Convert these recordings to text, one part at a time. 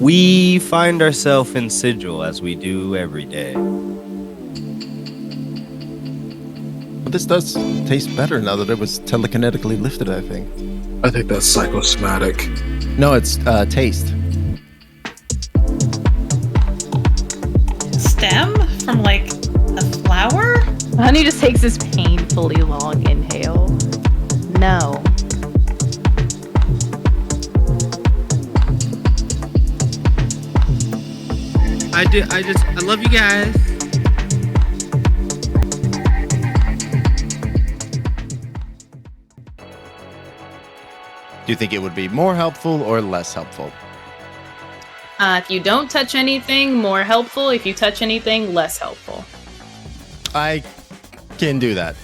We find ourselves in Sigil as we do every day. But this does taste better now that it was telekinetically lifted, I think. I think that's psychosomatic. No, it's taste. Stem from like a flower? Honey just takes this painfully long inhale. No. I love you guys. Do you think it would be more helpful or less helpful? If you don't touch anything, more helpful. If you touch anything, less helpful. I can do that.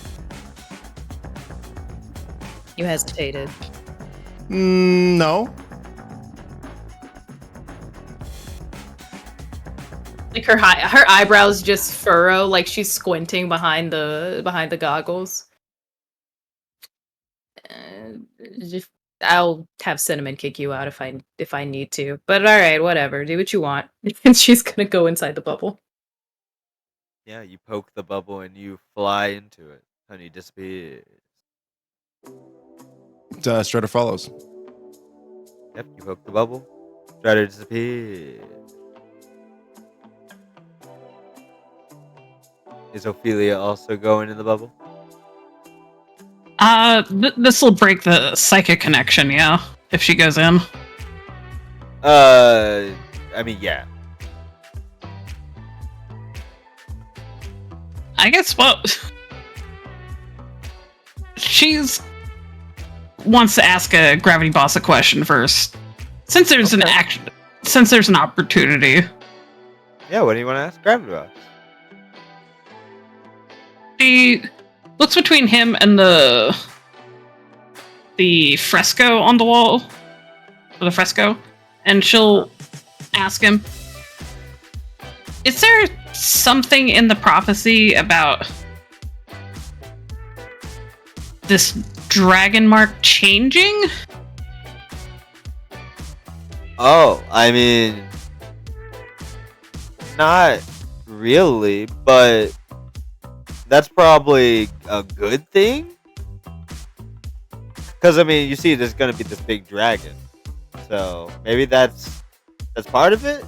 You hesitated. No. Like her eyebrows just furrow, like she's squinting behind the goggles. I'll have Cinnamon kick you out if I need to. But all right, whatever. Do what you want. And she's gonna go inside the bubble. Yeah, you poke the bubble and you fly into it. Honey disappears. Strider follows. Yep, you poke the bubble. Strider disappears. Is Ophelia also going in the bubble? This will break the psychic connection, yeah, if she goes in. I mean, yeah. I guess, well, she's wants to ask a Gravity Boss a question first. Since there's an opportunity. Yeah, what do you want to ask Gravity Boss? She looks between him and the fresco on the wall, or the fresco, and she'll ask him, is there something in the prophecy about this dragon mark changing? Oh, I mean, not really, but that's probably a good thing. Because, I mean, you see there's going to be this big dragon. So, maybe that's part of it?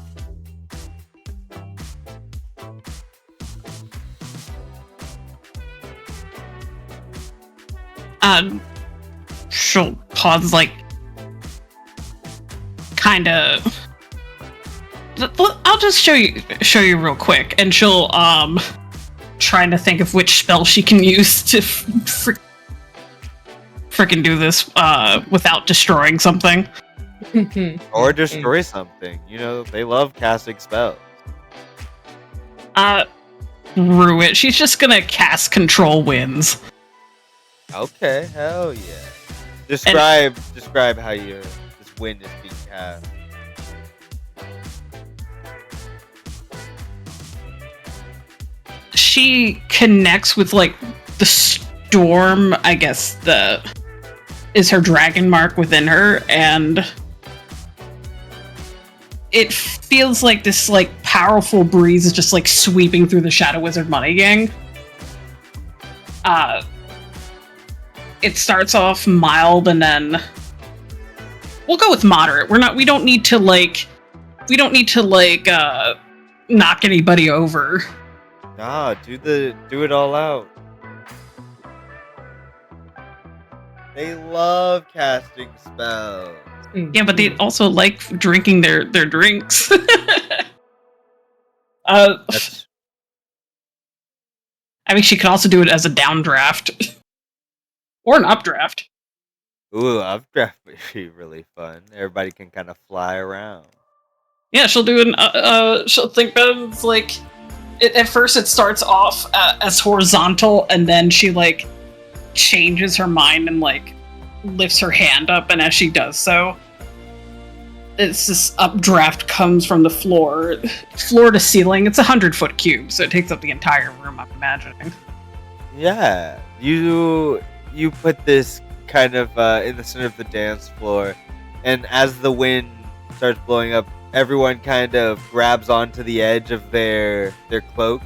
She'll pause, like, kind of. I'll just show you real quick, and she'll trying to think of which spell she can use to freaking do this without destroying something. Or destroy something. You know, they love casting spells. Rue it. She's just gonna cast Control Winds. Okay, hell yeah. Describe how this wind is being cast. She connects with like the storm, I guess is her dragon mark within her, and it feels like this like powerful breeze is just like sweeping through the Shadow Wizard Money Gang. It starts off mild and then we'll go with moderate. We don't need to knock anybody over. Nah, do it all out. They love casting spells. Yeah, but they also like drinking their drinks. I mean, she could also do it as a downdraft. Or an updraft. Ooh, updraft would be really fun. Everybody can kind of fly around. Yeah, she'll do she'll think that it's like, at first it starts off as horizontal, and then she like changes her mind and like lifts her hand up, and as she does so, it's this updraft comes from the floor to ceiling. It's 100-foot cube, so it takes up the entire room, I'm imagining. Yeah, you put this kind of in the center of the dance floor, and as the wind starts blowing up, everyone kind of grabs onto the edge of their cloaks,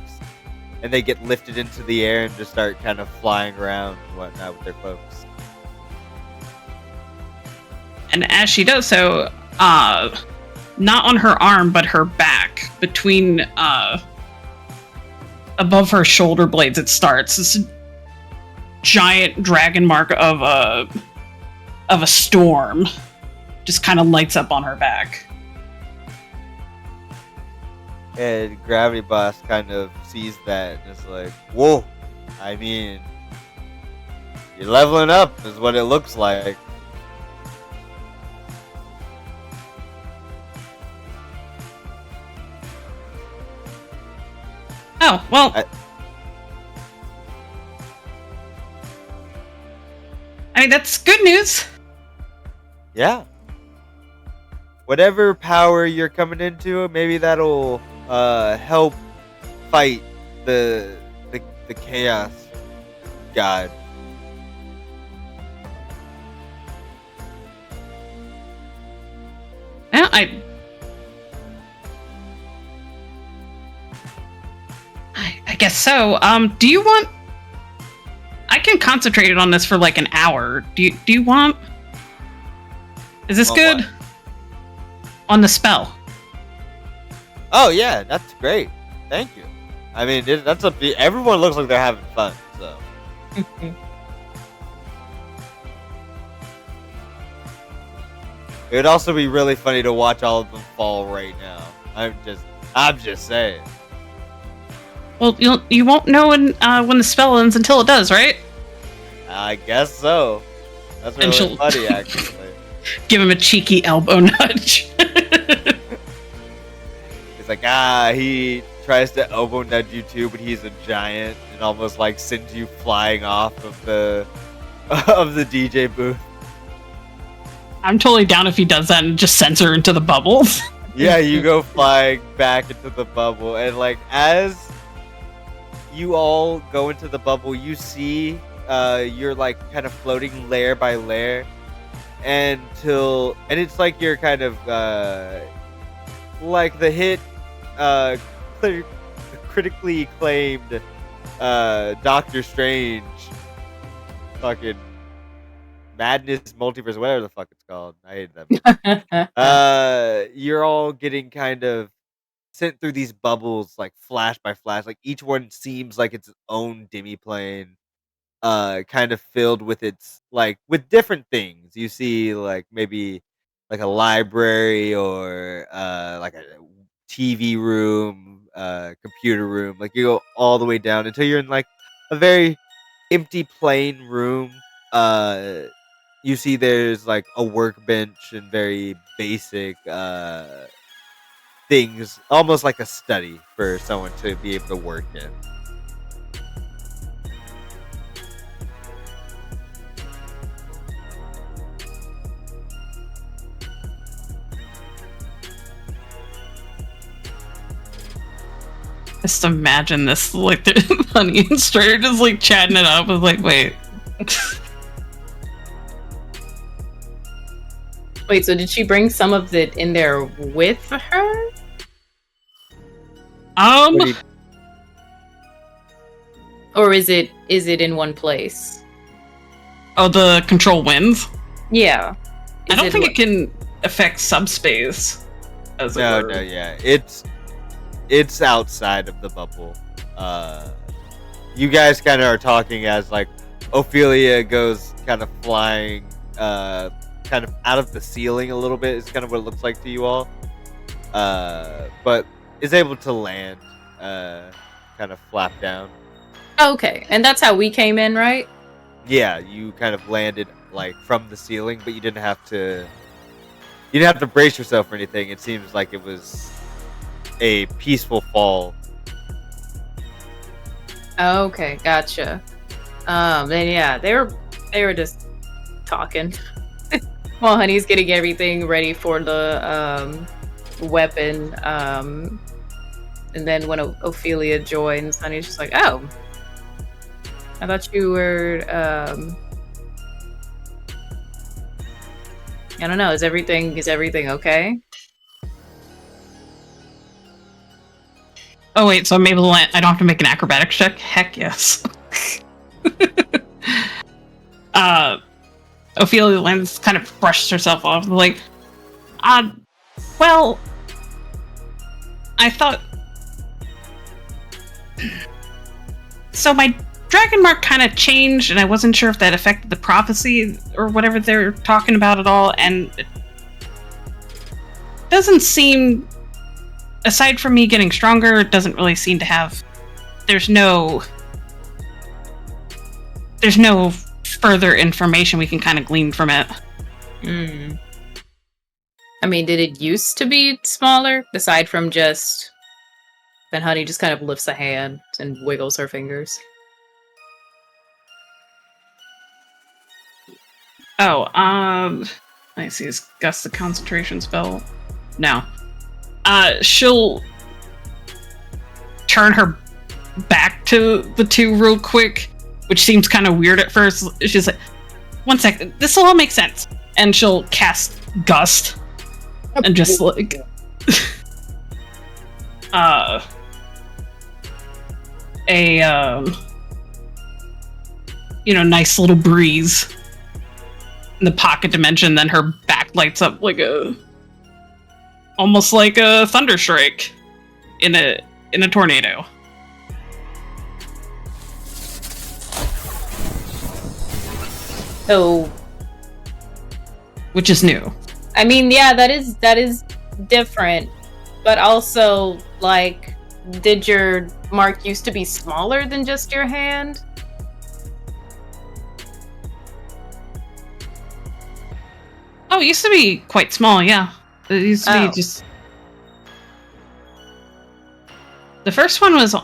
and they get lifted into the air and just start kind of flying around and whatnot with their cloaks. And as she does so, not on her arm, but her back, between above her shoulder blades, it starts this giant dragon mark of a storm just kind of lights up on her back. And Gravity Boss kind of sees that and is like, whoa, I mean, you're leveling up is what it looks like. Oh, well. I mean, that's good news. Yeah. Whatever power you're coming into, maybe that'll help fight the chaos god. Yeah, I guess so. Do you want? I can concentrate on this for like an hour. Do you want? Is this good? What? On the spell. Oh yeah, that's great. Thank you. I mean, everyone looks like they're having fun. So. It would also be really funny to watch all of them fall right now. I'm just saying. Well, you won't know when the spell ends until it does, right? I guess so. That's really funny, actually. Give him a cheeky elbow nudge. It's like, he tries to elbow nudge you too, but he's a giant and almost like sends you flying off of the DJ booth. I'm totally down if he does that and just sends her into the bubbles. Yeah, you go flying back into the bubble, and like as you all go into the bubble, you see you're like kind of floating layer by layer and it's like you're kind of like the hit critically acclaimed Doctor Strange fucking Madness Multiverse, whatever the fuck it's called. I hate that. You're all getting kind of sent through these bubbles like flash by flash. Like each one seems like its own demi-plane, kind of filled with with different things. You see like maybe like a library or like a TV room, computer room. Like you go all the way down until you're in like a very empty plain room. You see there's like a workbench and very basic things, almost like a study for someone to be able to work in. Just imagine this, like, Honey and Strayer just like chatting it up. I was like, wait. Wait, so did she bring some of it in there with her? Or is it in one place? Oh, the control winds? Yeah. I don't think it can affect subspace. No, yeah. It's outside of the bubble. You guys kind of are talking as like Ophelia goes kind of flying kind of out of the ceiling a little bit is kind of what it looks like to you all. But is able to land, kind of flap down. Okay, and that's how we came in, right? Yeah, you kind of landed like from the ceiling, but you didn't have to brace yourself or anything. It seems like it was a peaceful fall. Okay, gotcha. Then yeah, they were just talking. While Honey's getting everything ready for the weapon, and then when Ophelia joins, Honey's just like, "Oh, I thought you were." I don't know. Is everything okay? Oh wait, so I'm able to land. I don't have to make an acrobatics check? Heck yes. Ophelia lands, kind of brushes herself off, like, well, I thought... So my dragon mark kind of changed, and I wasn't sure if that affected the prophecy or whatever they're talking about at all, and it doesn't seem... Aside from me getting stronger, it doesn't really seem to have... There's no further information we can kind of glean from it. I mean, did it used to be smaller? Aside from just... Then Honey just kind of lifts a hand and wiggles her fingers. Oh, I see. Is Gust a concentration spell? No. She'll turn her back to the two real quick, which seems kind of weird at first. She's like, one second, this will all make sense. And she'll cast Gust. And just like... nice little breeze in the pocket dimension, then her back lights up like almost like a thunderstrike in a tornado. So, which is new. I mean, yeah, that is different, but also, like, did your mark used to be smaller than just your hand? Oh, it used to be quite small, yeah. It used to be just... The first one was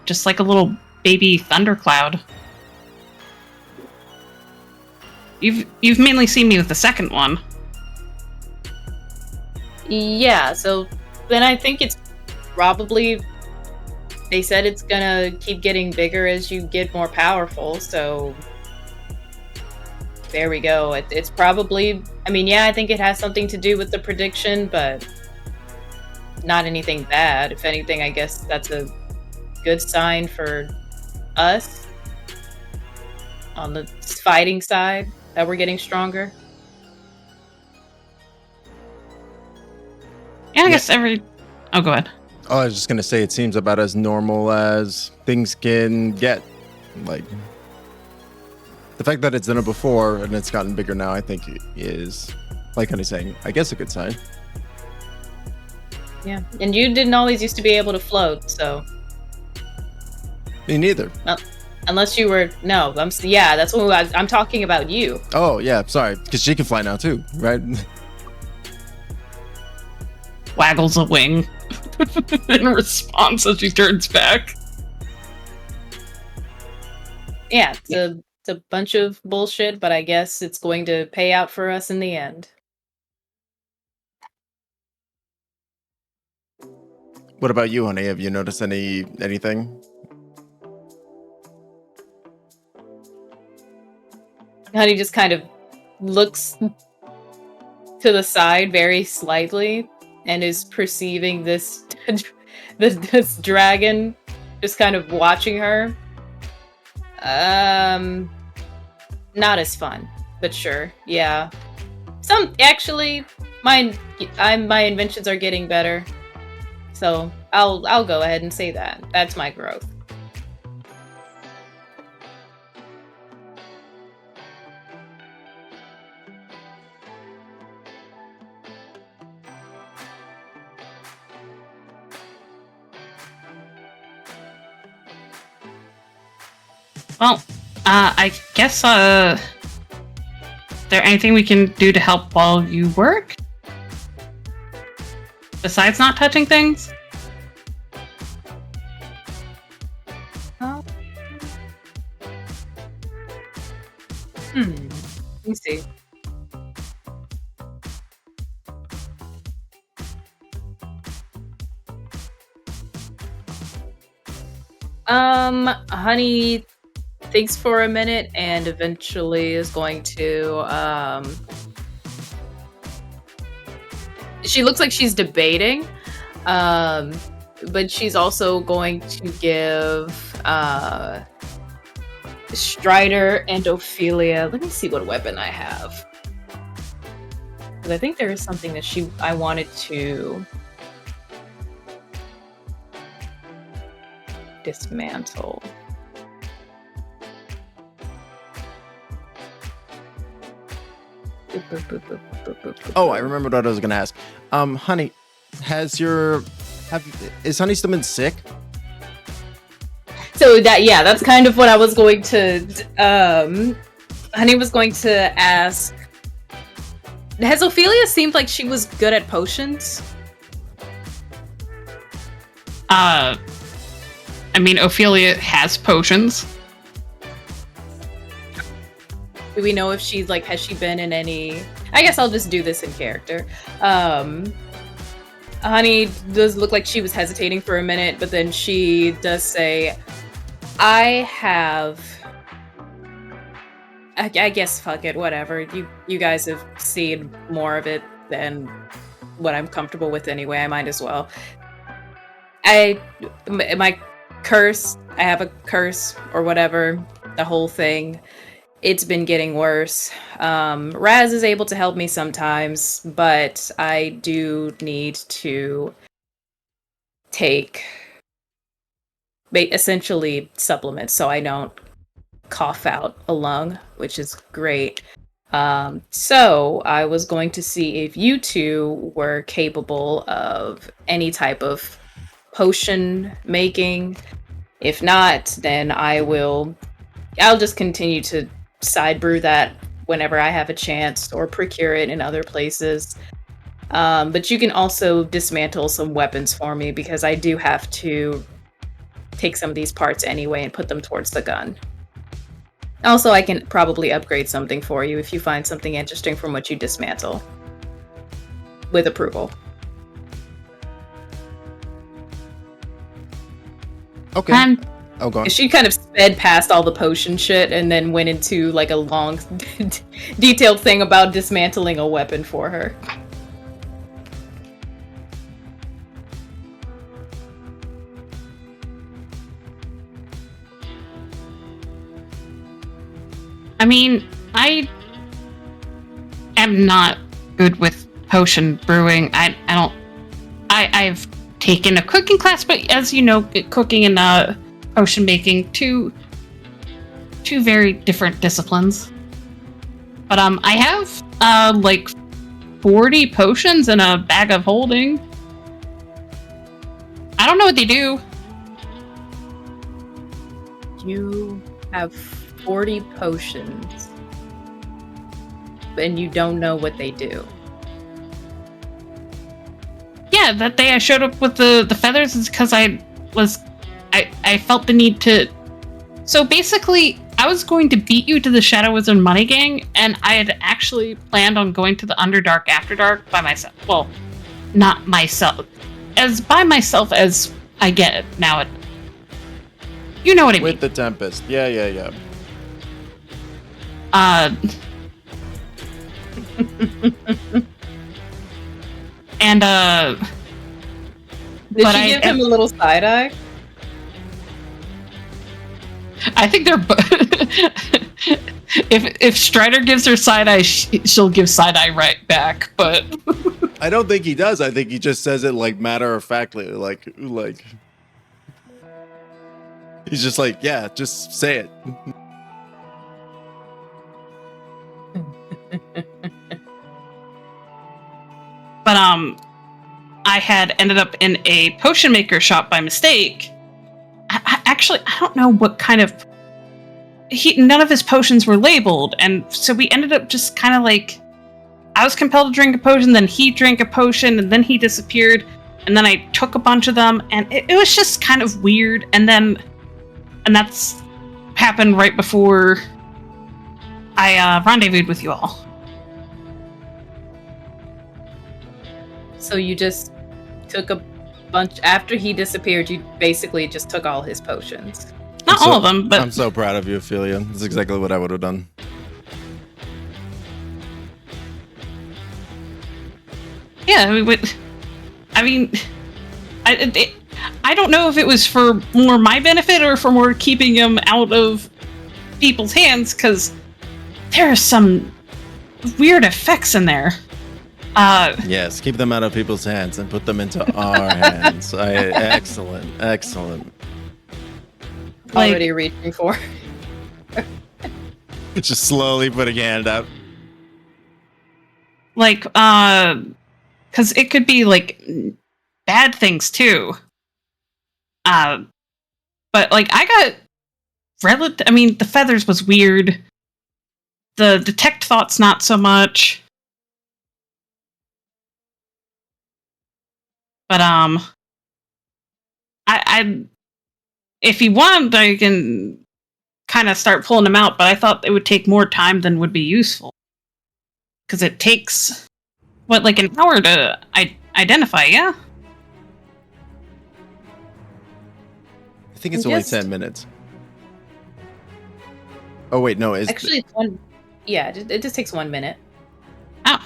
just like a little baby thundercloud. You've mainly seen me with the second one. Yeah, so then I think it's probably... They said it's gonna keep getting bigger as you get more powerful, so... There we go. It's probably... I mean, yeah, I think it has something to do with the prediction, but... Not anything bad. If anything, I guess that's a good sign for us. On the fighting side, that we're getting stronger. Yeah, I guess every... Oh, go ahead. Oh, I was just gonna say, it seems about as normal as things can get. Like, the fact that it's done it before and it's gotten bigger now, I think is, like Honey's saying, I guess a good sign. Yeah, and you didn't always used to be able to float, so... Me neither. Well, unless you were... No, yeah, that's what I'm talking about you. Oh, yeah, sorry, because she can fly now too, right? Waggles a wing in response as she turns back. Yeah, it's a bunch of bullshit, but I guess it's going to pay out for us in the end. What about you, Honey? Have you noticed anything? Honey just kind of looks to the side very slightly and is perceiving this this dragon just kind of watching her. Not as fun, but sure, yeah. Actually, my inventions are getting better, so I'll go ahead and say that. That's my growth. Well, I guess, is there anything we can do to help while you work? Besides not touching things? Let me see. Honey thinks for a minute and eventually is going to, she looks like she's debating, but she's also going to give Strider and Ophelia. Let me see what weapon I have. Because I think there is something that I wanted to dismantle. Oh, I remembered what I was gonna ask. Honey, is Honey still been sick? So that's kind of what I was going to. Honey was going to ask. Has Ophelia seemed like she was good at potions? I mean, Ophelia has potions. Do we know if she's like, has she been in any? I guess I'll just do this in character. Honey does look like she was hesitating for a minute, but then she does say, I guess fuck it, whatever. You guys have seen more of it than what I'm comfortable with anyway. I might as well. My curse, I have a curse or whatever, the whole thing. It's been getting worse. Raz is able to help me sometimes, but I do need to take essentially supplements so I don't cough out a lung, which is great. So I was going to see if you two were capable of any type of potion making. If not, then I'll just continue to side brew that whenever I have a chance or procure it in other places. But you can also dismantle some weapons for me because I do have to take some of these parts anyway and put them towards the gun. Also, I can probably upgrade something for you if you find something interesting from what you dismantle. With approval. Okay. Go on. She kind of sped past all the potion shit and then went into like a long, detailed thing about dismantling a weapon for her. I mean, I am not good with potion brewing. I've taken a cooking class, but as you know, cooking and potion making, two very different disciplines. But I have like 40 potions in a bag of holding. I don't know what they do. You have 40 potions, and you don't know what they do. Yeah, that day I showed up with the feathers is because I felt the need to. So basically, I was going to beat you to the Shadow Wizard Money Gang, and I had actually planned on going to the Underdark After Dark by myself. Well, not myself. As by myself as I get it now. You know what I mean. With the Tempest. Yeah. And Did she give him a little side eye? I think they're if Strider gives her side eye, she'll give side eye right back. But I don't think he does. I think he just says it like matter of factly, like he's just like, yeah, just say it. But I had ended up in a potion maker shop by mistake. Actually, I don't know what kind of. None of his potions were labeled, and so we ended up just kind of like. I was compelled to drink a potion, then he drank a potion, and then he disappeared, and then I took a bunch of them, and it was just kind of weird. And that's happened right before I rendezvoused with you all. So you just took a bunch after he disappeared. You basically just took all his potions. Not all of them, but I'm so proud of you, Ophelia. That's exactly what I would have done. yeah, we would. I mean, I don't know if it was for more my benefit or for more keeping him out of people's hands, because there are some weird effects in there. Yes, keep them out of people's hands and put them into our hands. Excellent. Already reaching for. Just slowly putting a hand out. Like, because it could be like bad things too. But like I got I mean, the feathers was weird. The detect thoughts not so much. But I if you want, I can kind of start pulling them out. But I thought it would take more time than would be useful, because it takes like an hour to identify. Yeah. I think it's only 10 minutes. Oh wait, no, it's Actually, it's one. Yeah, it just takes 1 minute. Oh.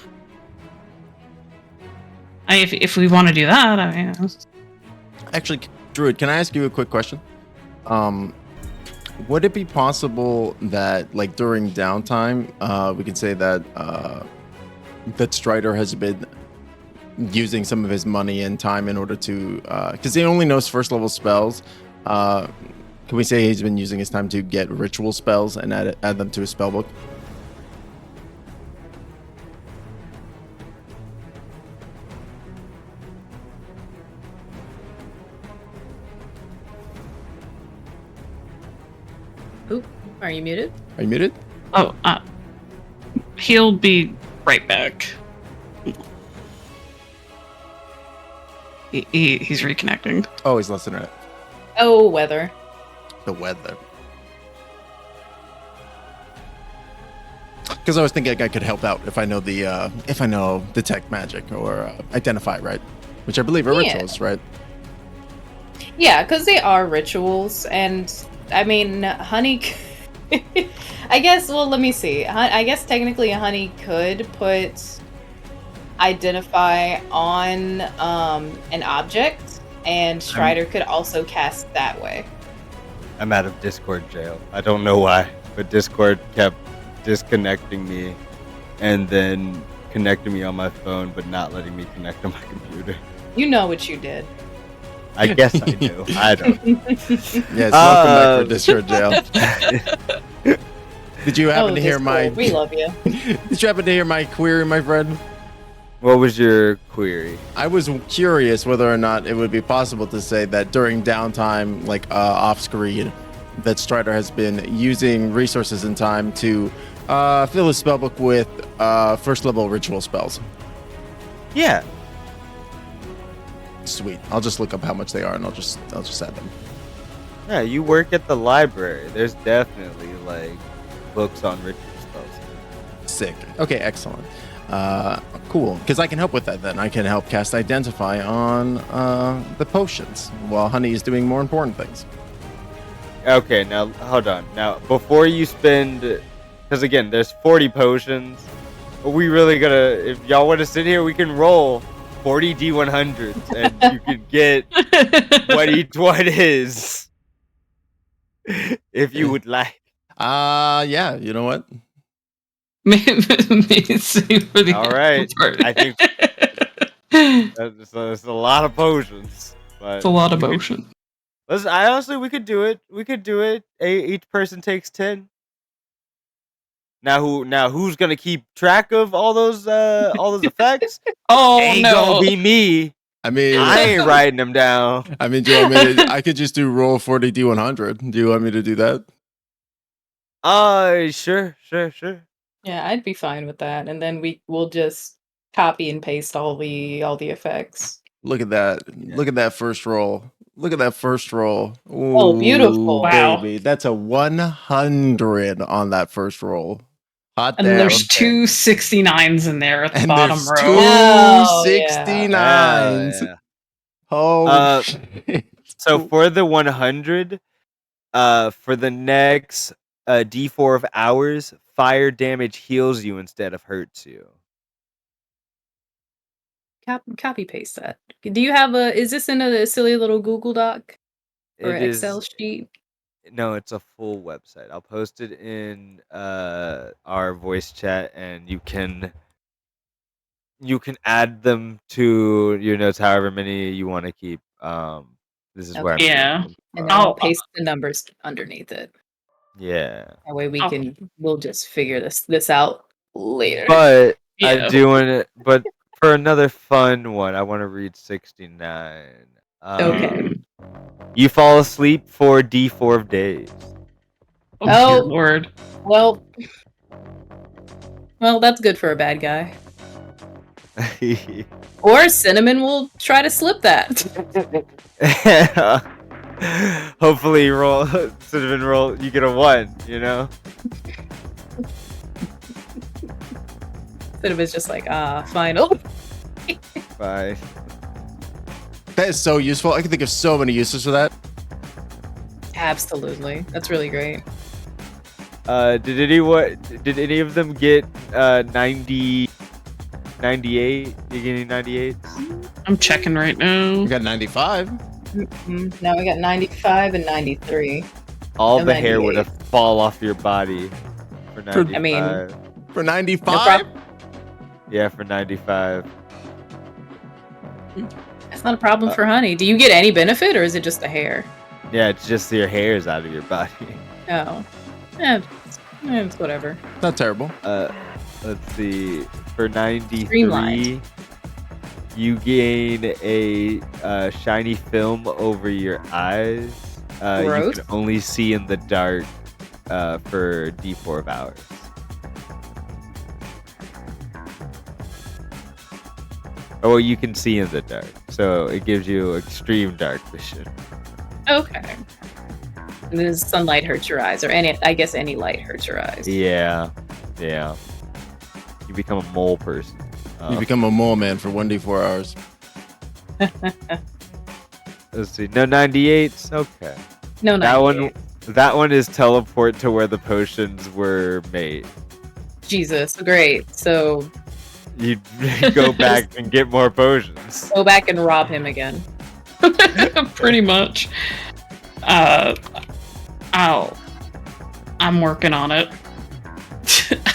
If we want to do that, I mean. Actually, Druid, can I ask you a quick question? Would it be possible that, like, during downtime, we could say that that Strider has been using some of his money and time in order to, because he only knows first level spells. Can we say he's been using his time to get ritual spells and add them to his spellbook? Oop, are you muted? Are you muted? Oh, he'll be right back. He's reconnecting. Oh, he's lost internet. Oh, weather. The weather. Because I was thinking I could help out if I know detect magic or identify, right? Which I believe are rituals, right? Yeah, because they are rituals, and I mean, honey. I guess. Well, let me see. I guess technically, honey could put identify on an object, and Strider could also cast that way. I'm out of Discord jail. I don't know why, but Discord kept disconnecting me and then connecting me on my phone, but not letting me connect on my computer. You know what you did. I guess I do. I don't. Yes, welcome back for Discord jail. Did you happen to hear my? We love you. Did you happen to hear my query, my friend? What was your query? I was curious whether or not it would be possible to say that during downtime, like off screen, that Strider has been using resources and time to fill his spellbook with first level ritual spells. Yeah. Sweet. I'll just look up how much they are and I'll just add them. Yeah, you work at the library. There's definitely like books on ritual spells. Sick. Okay, excellent. Cool. Because I can help with that then. I can help cast Identify on the potions while Honey is doing more important things. Okay, now hold on. Now, before you spend, because again, there's 40 potions. Are we really gonna, if y'all want to sit here, we can roll 40 D100s and you can get what each one is. If you would like. Yeah, you know what? All right. I think it's a lot of potions. But it's a lot of potion. Listen, honestly, we could do it. Each person takes 10. Now who's gonna keep track of all those effects? Oh, ain't no. gonna be me. I mean, I ain't writing them down. I mean, do you want me to, I could just do roll 40 D100. Do you want me to do that? Sure. Yeah, I'd be fine with that, and then we'll just copy and paste all the effects. Look at that! Yeah. Look at that first roll! Look at that first roll! Ooh, oh, beautiful! Wow, baby, that's a 100 on that first roll. Hot and damn. there's two 69s in there at the bottom row. Two 69s. Yeah. Oh, shit. So for the 100, for the next D4 of hours, fire damage heals you instead of hurts you. copy paste that. Do you have a? Is this in a silly little Google Doc or It an Excel is sheet? no, it's a full website. I'll post it in our voice chat, and you can add them to your notes however many you want to keep. This is where I'm Okay. getting Yeah. them And from. then I'll Oh, paste the numbers underneath it. Yeah. That way Oh. we'll just figure this out later. But I Yeah. do want to. But for another fun one, I want to read 69. Okay. You fall asleep for D4 of days. Oh, dear Oh. Lord. Well, that's good for a bad guy. Or Cinnamon will try to slip that. Hopefully, roll Cinnamon roll. You get a 1. You know. Cinnamon's just like, final. Bye. That is so useful. I can think of so many uses for that. Absolutely, that's really great. Did any of them get 90, 98? You get any 98s? I'm checking right now. We got 95. Now we got 95 and 93. All No the hair would 98. have fall off your body for 95. I mean, For no 95? Yeah, for 95. that's not a problem for Honey. Do you get any benefit, or is it just the hair? Yeah, it's just your hair's out of your body. Oh, it's whatever. Not terrible. Let's see. For 93, Streamlined. you gain a shiny film over your eyes. You Gross. can only see in the dark for D4 of hours. Or you can see in the dark, so it gives you extreme dark vision. Okay. And then sunlight hurts your eyes, or I guess any light hurts your eyes. Yeah. You become a mole person. You become a mole man for 1d4 hours. Let's see. No 98s. Okay. No, That one is teleport to where the potions were made. Jesus, great. So You go back and get more potions. go back and rob him again. Pretty much. I'm working on it.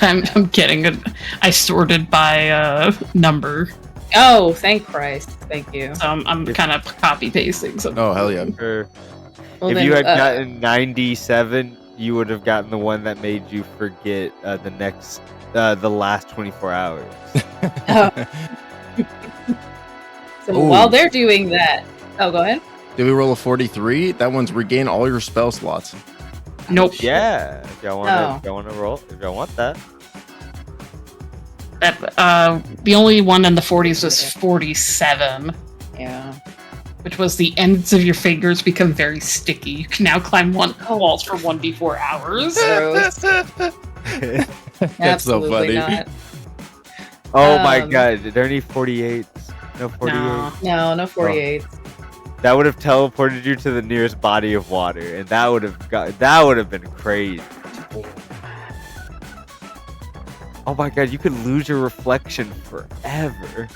I'm getting it. I sorted by number. Oh, thank Christ. Thank you. So I'm kind of copy pasting. So Oh, hell yeah. Or Well, if then, you had gotten 97, you would have gotten the one that made you forget the last 24 hours. So Ooh. while they're doing that, oh, go ahead. Did we roll a 43? That one's regain all your spell slots. nope. Yeah, if y'all want to roll, if y'all want that. The only one in the 40s was 47, Yeah. which was the ends of your fingers become very sticky. You can now climb walls for 1d4 hours. Gross. That's so Absolutely funny. not. Oh my Um, god, are there any 48s? No 48s? No 48. That would have teleported you to the nearest body of water, and that would have been crazy. Oh my god, you could lose your reflection forever.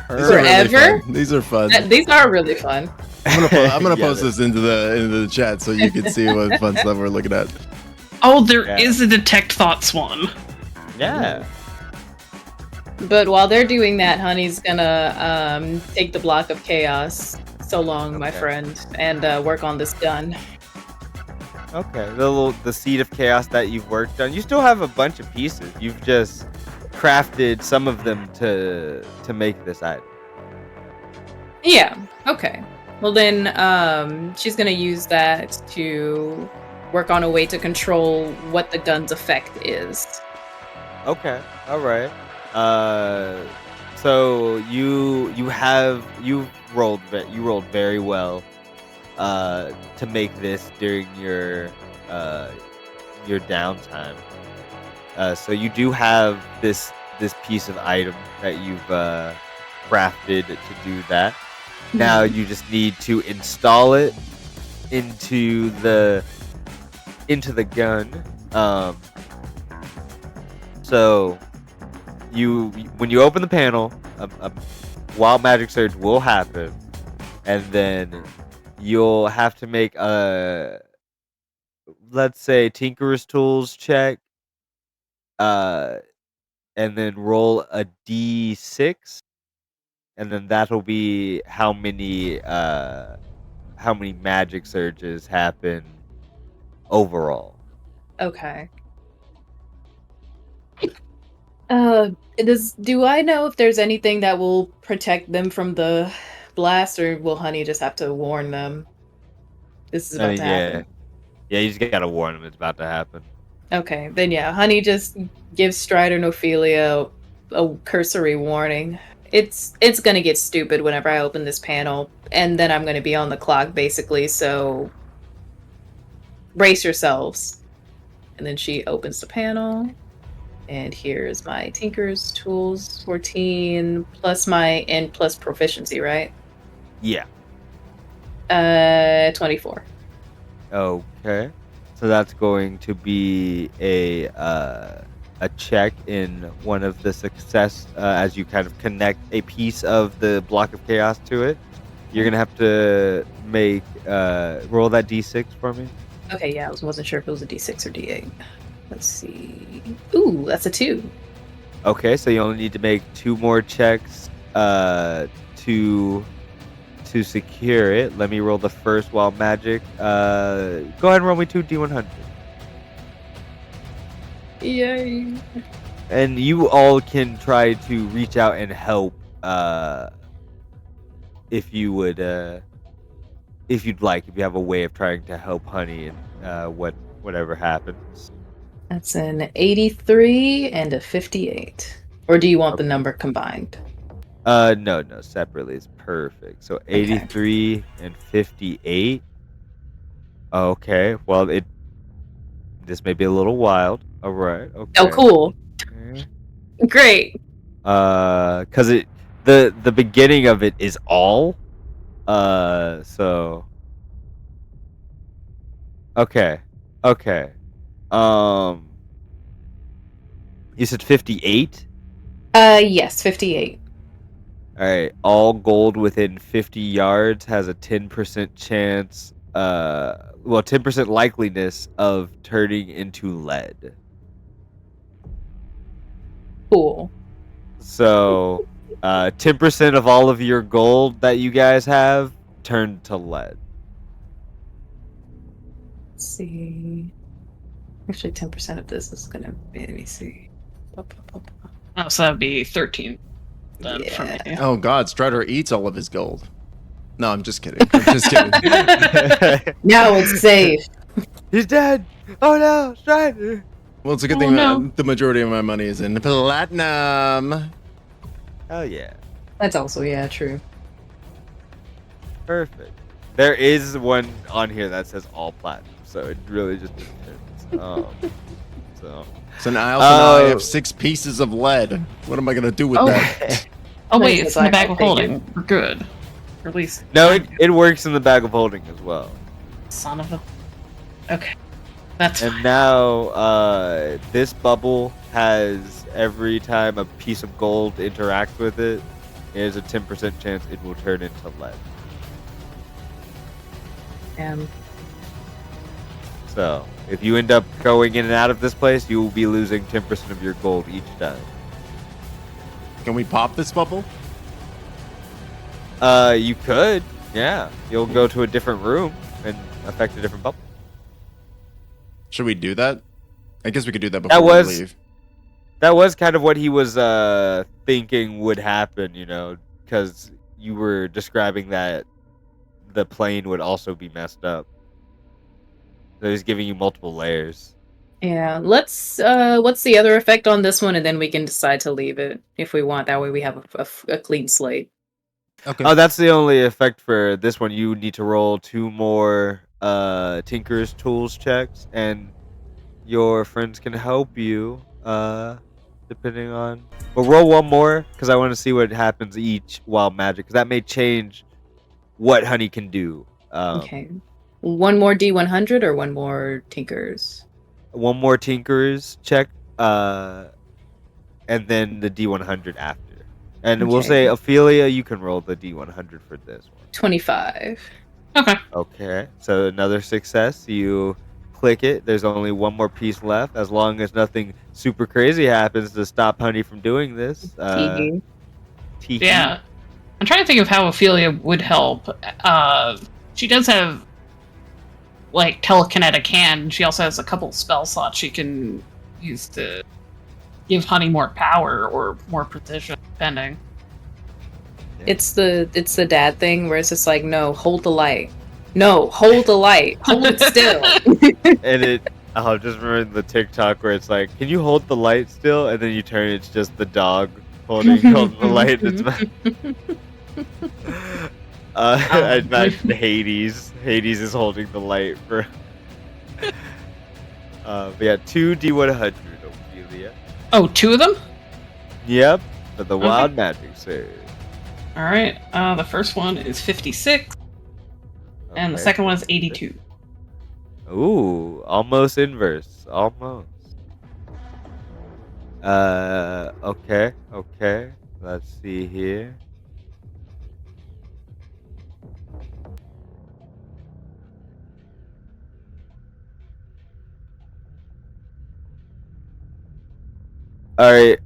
These are really Forever? fun. These are fun. These are really fun. I'm gonna Yeah, post this into the chat so you can see what fun stuff we're looking at. Oh, there Yeah. is a detect thoughts one. Yeah. But while they're doing that, Honey's gonna take the block of chaos. So long, my Okay. friend, and work on this gun. Okay. The seed of chaos that you've worked on. You still have a bunch of pieces. You've just crafted some of them to make this item. Yeah. Okay. Well then, she's gonna use that to work on a way to control what the gun's effect is. Okay. All right. So you rolled very well to make this during your downtime. So you do have this piece of item that you've crafted to do that. Now you just need to install it into the gun. So when you open the panel, wild magic surge will happen, and then you'll have to make a, let's say, Tinker's Tools check, and then roll a d6, and then that'll be how many magic surges happen overall. Okay. Do I know if there's anything that will protect them from the blast, or will Honey just have to warn them? This is about to happen. Yeah, you just gotta warn them it's about to happen. Okay, then yeah, Honey just gives Strider and Ophelia a cursory warning. It's gonna get stupid whenever I open this panel, and then I'm gonna be on the clock basically, so brace yourselves. And then she opens the panel, and here's my Tinker's Tools 14 plus my N plus proficiency, right? Yeah. 24. Okay. So that's going to be a check in one of the success as you kind of connect a piece of the block of chaos to it. You're gonna have to make roll that d6 for me. Okay, yeah, I wasn't sure if it was a d6 or d8. Let's see. Ooh, that's a 2. Okay, so you only need to make 2 more checks to secure it. Let me roll the first wild magic. Go ahead and roll me 2 d100. Yay. And you all can try to reach out and help if you would if you'd like, if you have a way of trying to help Honey and whatever happens. That's an 83 and a 58. Or do you want the number combined? No, separately is perfect. So 83 and 58. Okay, well this may be a little wild. All right. Okay. Oh, cool. Okay. Great. Cuz the beginning of it is all so okay. You said 58? Yes, 58. All right. All gold within 50 yards has a 10% chance, 10% likeliness of turning into lead. Cool. So, 10% of all of your gold that you guys have turned to lead. Let's see. Actually, 10% of this is gonna be, let me see. Oh, so that'd be 13 then for me. Oh God, Strider eats all of his gold. No, I'm just kidding. I'm just kidding. Now it's safe. He's dead. Oh no, Strider. Well, it's a good thing that the majority of my money is in platinum. Oh yeah. That's also, yeah, true. Perfect. There is one on here that says all platinum, so it really just depends. So now I have 6 pieces of lead. What am I gonna do with that? Oh wait, Nice, it's in the bag I of think holding. We're good. Or at least No, it works in the bag of holding as well. son of a. Okay, that's And fine. now, this bubble has every time a piece of gold interacts with it, there's a 10% chance it will turn into lead. So, if you end up going in and out of this place, you will be losing 10% of your gold each time. Can we pop this bubble? You could, yeah. You'll go to a different room and affect a different bubble. Should we do that? I guess we could do that before we leave. That was kind of what he was thinking would happen, because you were describing that the plane would also be messed up. So he's giving you multiple layers. Yeah, let's, what's the other effect on this one, and then we can decide to leave it if we want. That way we have a clean slate. Okay. Oh, that's the only effect for this one. You need to roll 2 more Tinker's Tools checks, and your friends can help you, depending on... Well, roll 1 more, because I want to see what happens each wild magic, because that may change what Honey can do. Okay. 1 more D100 or 1 more Tinkers? 1 more Tinker's check, and then the D100 after. And we'll Okay. say, Ophelia, you can roll the D100 for this one. 25. Okay. Okay, so another success. You click it. There's only one more piece left. As long as nothing super crazy happens to stop Honey from doing this. Teehee. Teehee. Yeah. I'm trying to think of how Ophelia would help. She does have like telekinetic hand. She also has a couple spell slots she can use to give Honey more power or more precision, depending. It's the dad thing where it's just like, no, hold the light. No, hold the light. Hold it still. And I'll just remember the TikTok where it's like, can you hold the light still? And then you turn, it's just the dog holding the light in its mouth. I imagine Hades. Hades is holding the light for. But yeah, 2 D100, Ophelia. Oh, 2 of them? Yep, for the wild magic save. Alright, the first one is 56, and the Okay. second one is 82. Ooh, almost inverse. Almost. Okay. Let's see here. Alright,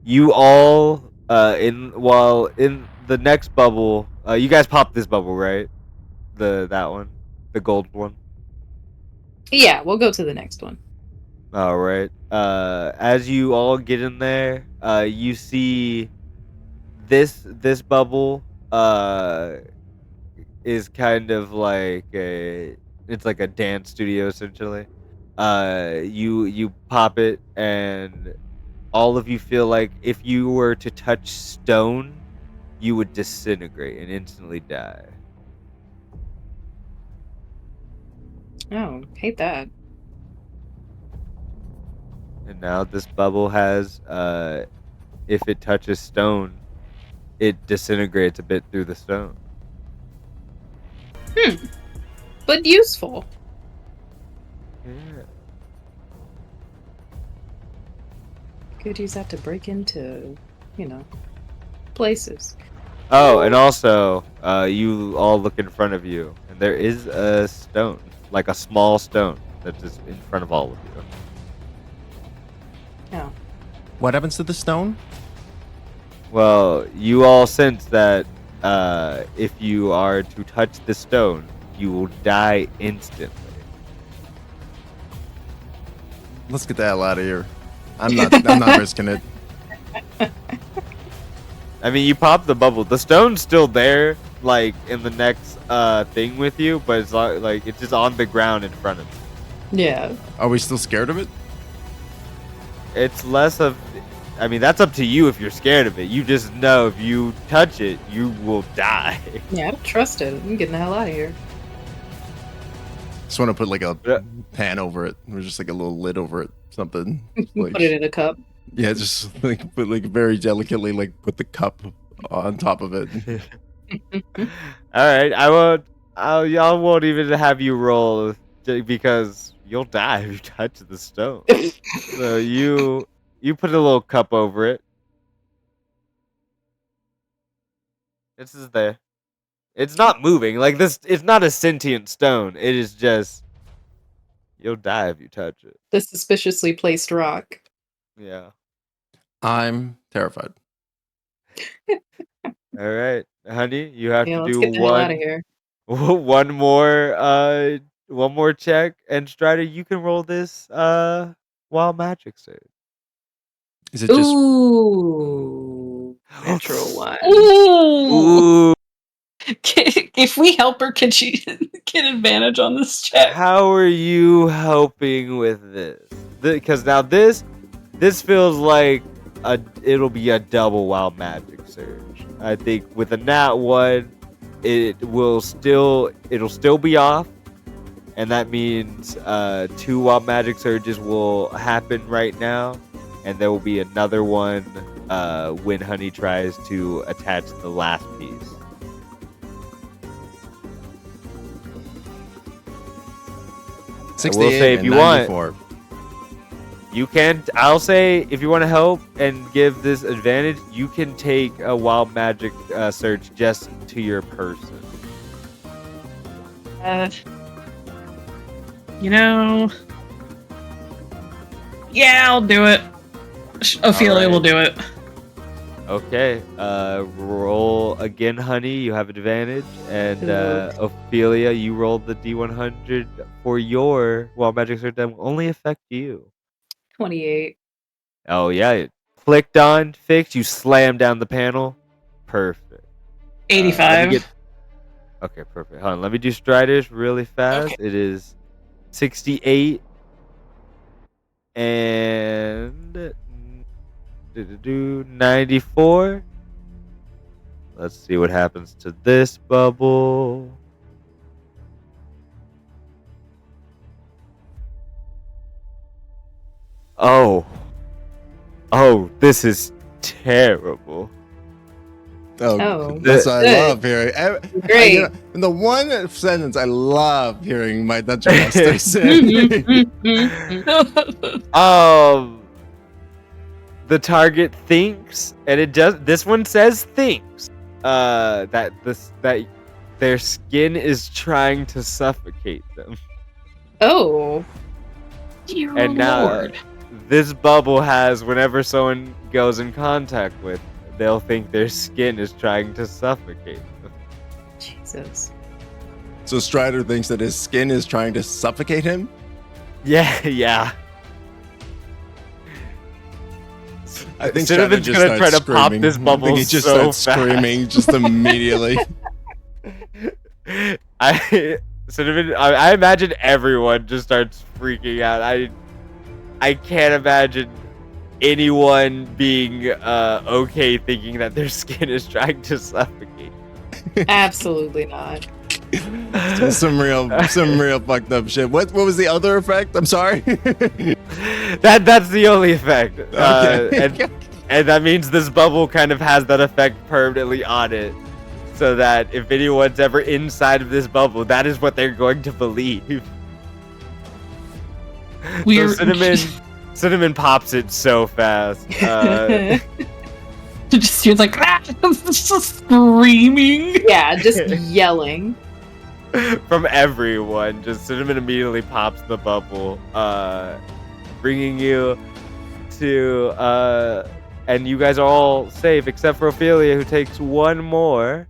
you all, while in the next bubble, you guys popped this bubble, right? That one? The gold one? Yeah, we'll go to the next one. All right. As you all get in there, you see this bubble is kind of like it's like a dance studio essentially. You pop it and all of you feel like if you were to touch stone, you would disintegrate and instantly die. Oh, hate that. And now this bubble has, if it touches stone, it disintegrates a bit through the stone. But useful. Yeah. Could use that to break into, places. Oh, and also, you all look in front of you, and there is a stone, like a small stone, that is in front of all of you. Oh. What happens to the stone? Well, you all sense that if you are to touch the stone, you will die instantly. Let's get the hell out of here. I'm not risking it. I mean, you pop the bubble. The stone's still there, like in the next thing with you, but it's like it's just on the ground in front of you. Yeah. Are we still scared of it? It's less of. I mean, that's up to you if you're scared of it. You just know if you touch it, you will die. Yeah, I don't trust it. I'm getting the hell out of here. Just want to put like a pan over it, or just like a little lid over it, something. Like, Put it in a cup. yeah, just like put like very delicately like put the cup on top of it. All right, y'all won't even have you roll because you'll die if you touch the stone. So you put a little cup over it. This is there. It's not moving. Like this, it's not a sentient stone. It is just you'll die if you touch it. The suspiciously placed rock. Yeah. I'm terrified. All right, honey, you have Yeah, to let's do get the hell out of here. one more check, and Strider, you can roll this wild magic save. Is it just Ooh. Natural one. Ooh! If we help her, can she get advantage on this check? How are you helping with this? Because now this feels like it'll be a double wild magic surge. I think with a nat 1, it'll still be off, and that means 2 wild magic surges will happen right now, and there will be another one when Honey tries to attach the last piece. I will say if you want, You can. I'll say if you want to help and give this advantage, you can take a wild magic search just to your person. Yeah, I'll do it. Ophelia will do it. Okay. Roll again, honey. You have advantage, and Ophelia, you roll the D100 for your wild magic search that will only affect you. 28. Oh yeah, it clicked on, fixed. You slam down the panel. Perfect. 85. Okay, perfect. Hold on, let me do Striders really fast. Okay. It is 68 and 94. Let's see what happens to this bubble. Oh, this is terrible. Oh, that's what I love hearing. Great. In the one sentence, I love hearing my dungeon master say. The target thinks, and it does. This one says thinks. That their skin is trying to suffocate them. Oh. Dear And now Lord. this bubble has, whenever someone goes in contact with, they'll think their skin is trying to suffocate them. Jesus. So Strider thinks that his skin is trying to suffocate him? Yeah. I think Strider Cinnamon's just gonna try starts to pop screaming. this I bubble think he just so starts screaming just immediately. Cinnamon, I imagine everyone just starts freaking out. I can't imagine anyone being okay thinking that their skin is trying to suffocate. Absolutely not. some real fucked up shit. What was the other effect? I'm sorry. That's the only effect. Okay. And that means this bubble kind of has that effect permanently on it. So that if anyone's ever inside of this bubble, that is what they're going to believe. So Cinnamon pops it so fast. Just you're like just screaming. Yeah, just yelling. From everyone. Just Cinnamon immediately pops the bubble, bringing you to and you guys are all safe except for Ophelia, who takes one more.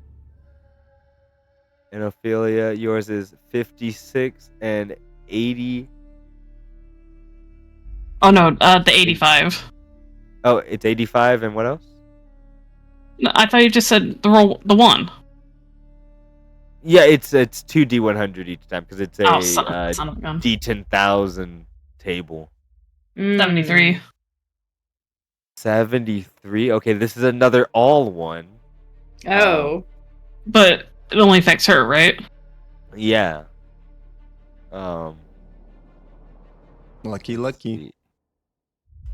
And Ophelia, yours is 56 and 80. Oh no, the 85. Oh, it's 85 and what else? No, I thought you just said the one. Yeah, it's 2 D100 each time because it's a son of a gun. D10,000 table. 73. 73. Okay, this is another all one. Oh. But it only affects her, right? Yeah. Lucky.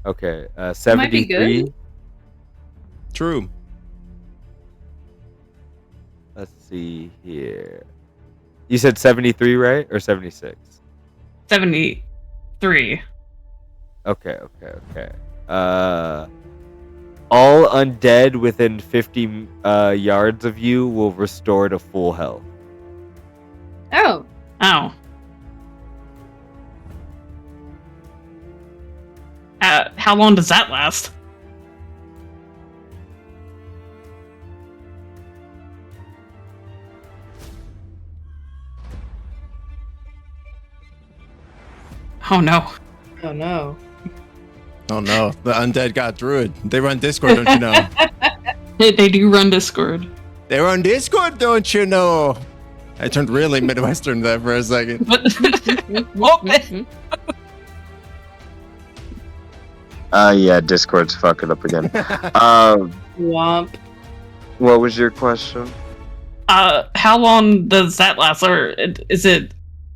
Okay, Might be 73. good. True. Let's see here. You said 73, right? Or 76? 73. Okay. All undead within 50 yards of you will restore to full health. Oh. Oh. How long does that last? Oh no. Oh no. Oh no, the undead got Druid. They run Discord, don't you know? They do run Discord. They run Discord, don't you know? I turned really Midwestern there for a second. Yeah, Discord's fucking up again. Womp. What was your question? How long does that last? Or is it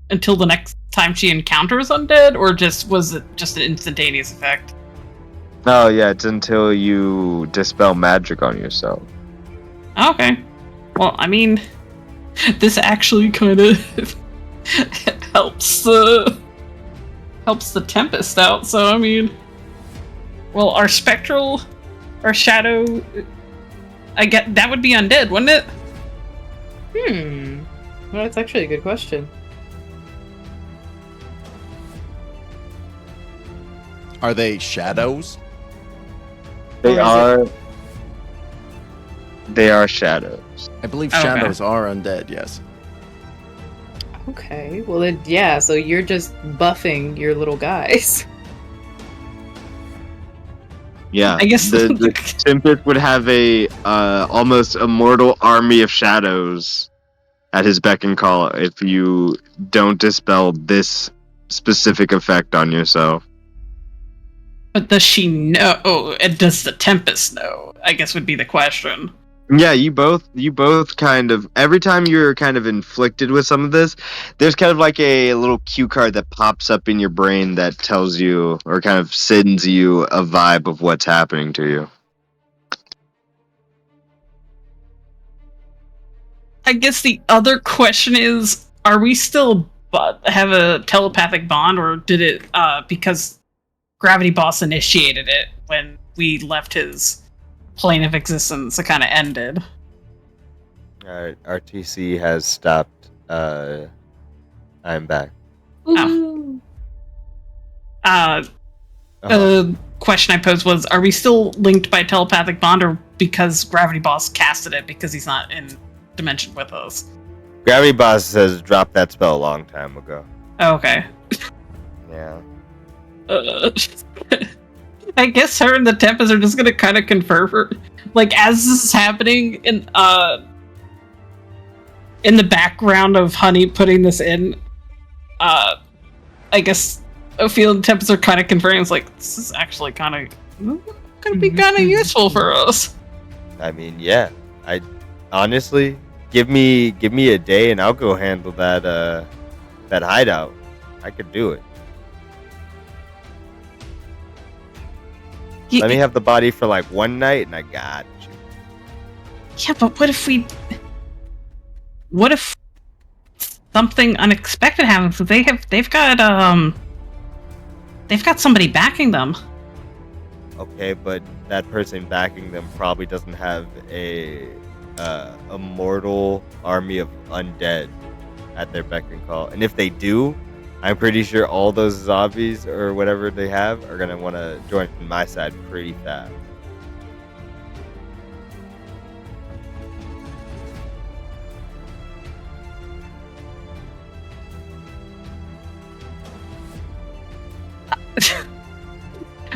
until the next time she encounters undead, or was it just an instantaneous effect? Oh yeah, it's until you dispel magic on yourself. Okay. Well, I mean, this actually kind of helps the Tempest out. So I mean, Well, our spectral, our shadow, I get that would be undead, wouldn't it? Well, that's actually a good question. Are they shadows? They Or is are. They are shadows. I believe Okay. shadows are undead, yes. Okay, well then, yeah, so you're just buffing your little guys. Yeah, I guess the Tempest would have a almost immortal army of shadows at his beck and call if you don't dispel this specific effect on yourself. But does she know? And does the Tempest know? I guess would be the question. Yeah, you both kind of, every time you're kind of inflicted with some of this, there's kind of like a little cue card that pops up in your brain that tells you or kind of sends you a vibe of what's happening to you. I guess the other question is, are we still have a telepathic bond, or did it, because Gravity Boss initiated it when we left his plane of existence, it kind of ended? Alright, RTC has stopped. I'm back. The question I posed was, are we still linked by telepathic bond, or because Gravity Boss casted it because he's not in dimension with us? Gravity Boss has dropped that spell a long time ago. Oh, okay. Yeah. I guess her and the Tempest are just gonna kind of confer for, like, as this is happening in the background of Honey putting this in. I guess Ophelia and Tempest are kind of conferring. It's like, this is actually kind of gonna be kind of useful for us. I mean, yeah. I honestly give me a day and I'll go handle that hideout. I could do it. Let me have the body for like one night and I got you. Yeah, but what if something unexpected happens? They've got somebody backing them. Okay, but that person backing them probably doesn't have a immortal army of undead at their beck and call. And if they do, I'm pretty sure all those zombies or whatever they have are gonna want to join my side pretty fast.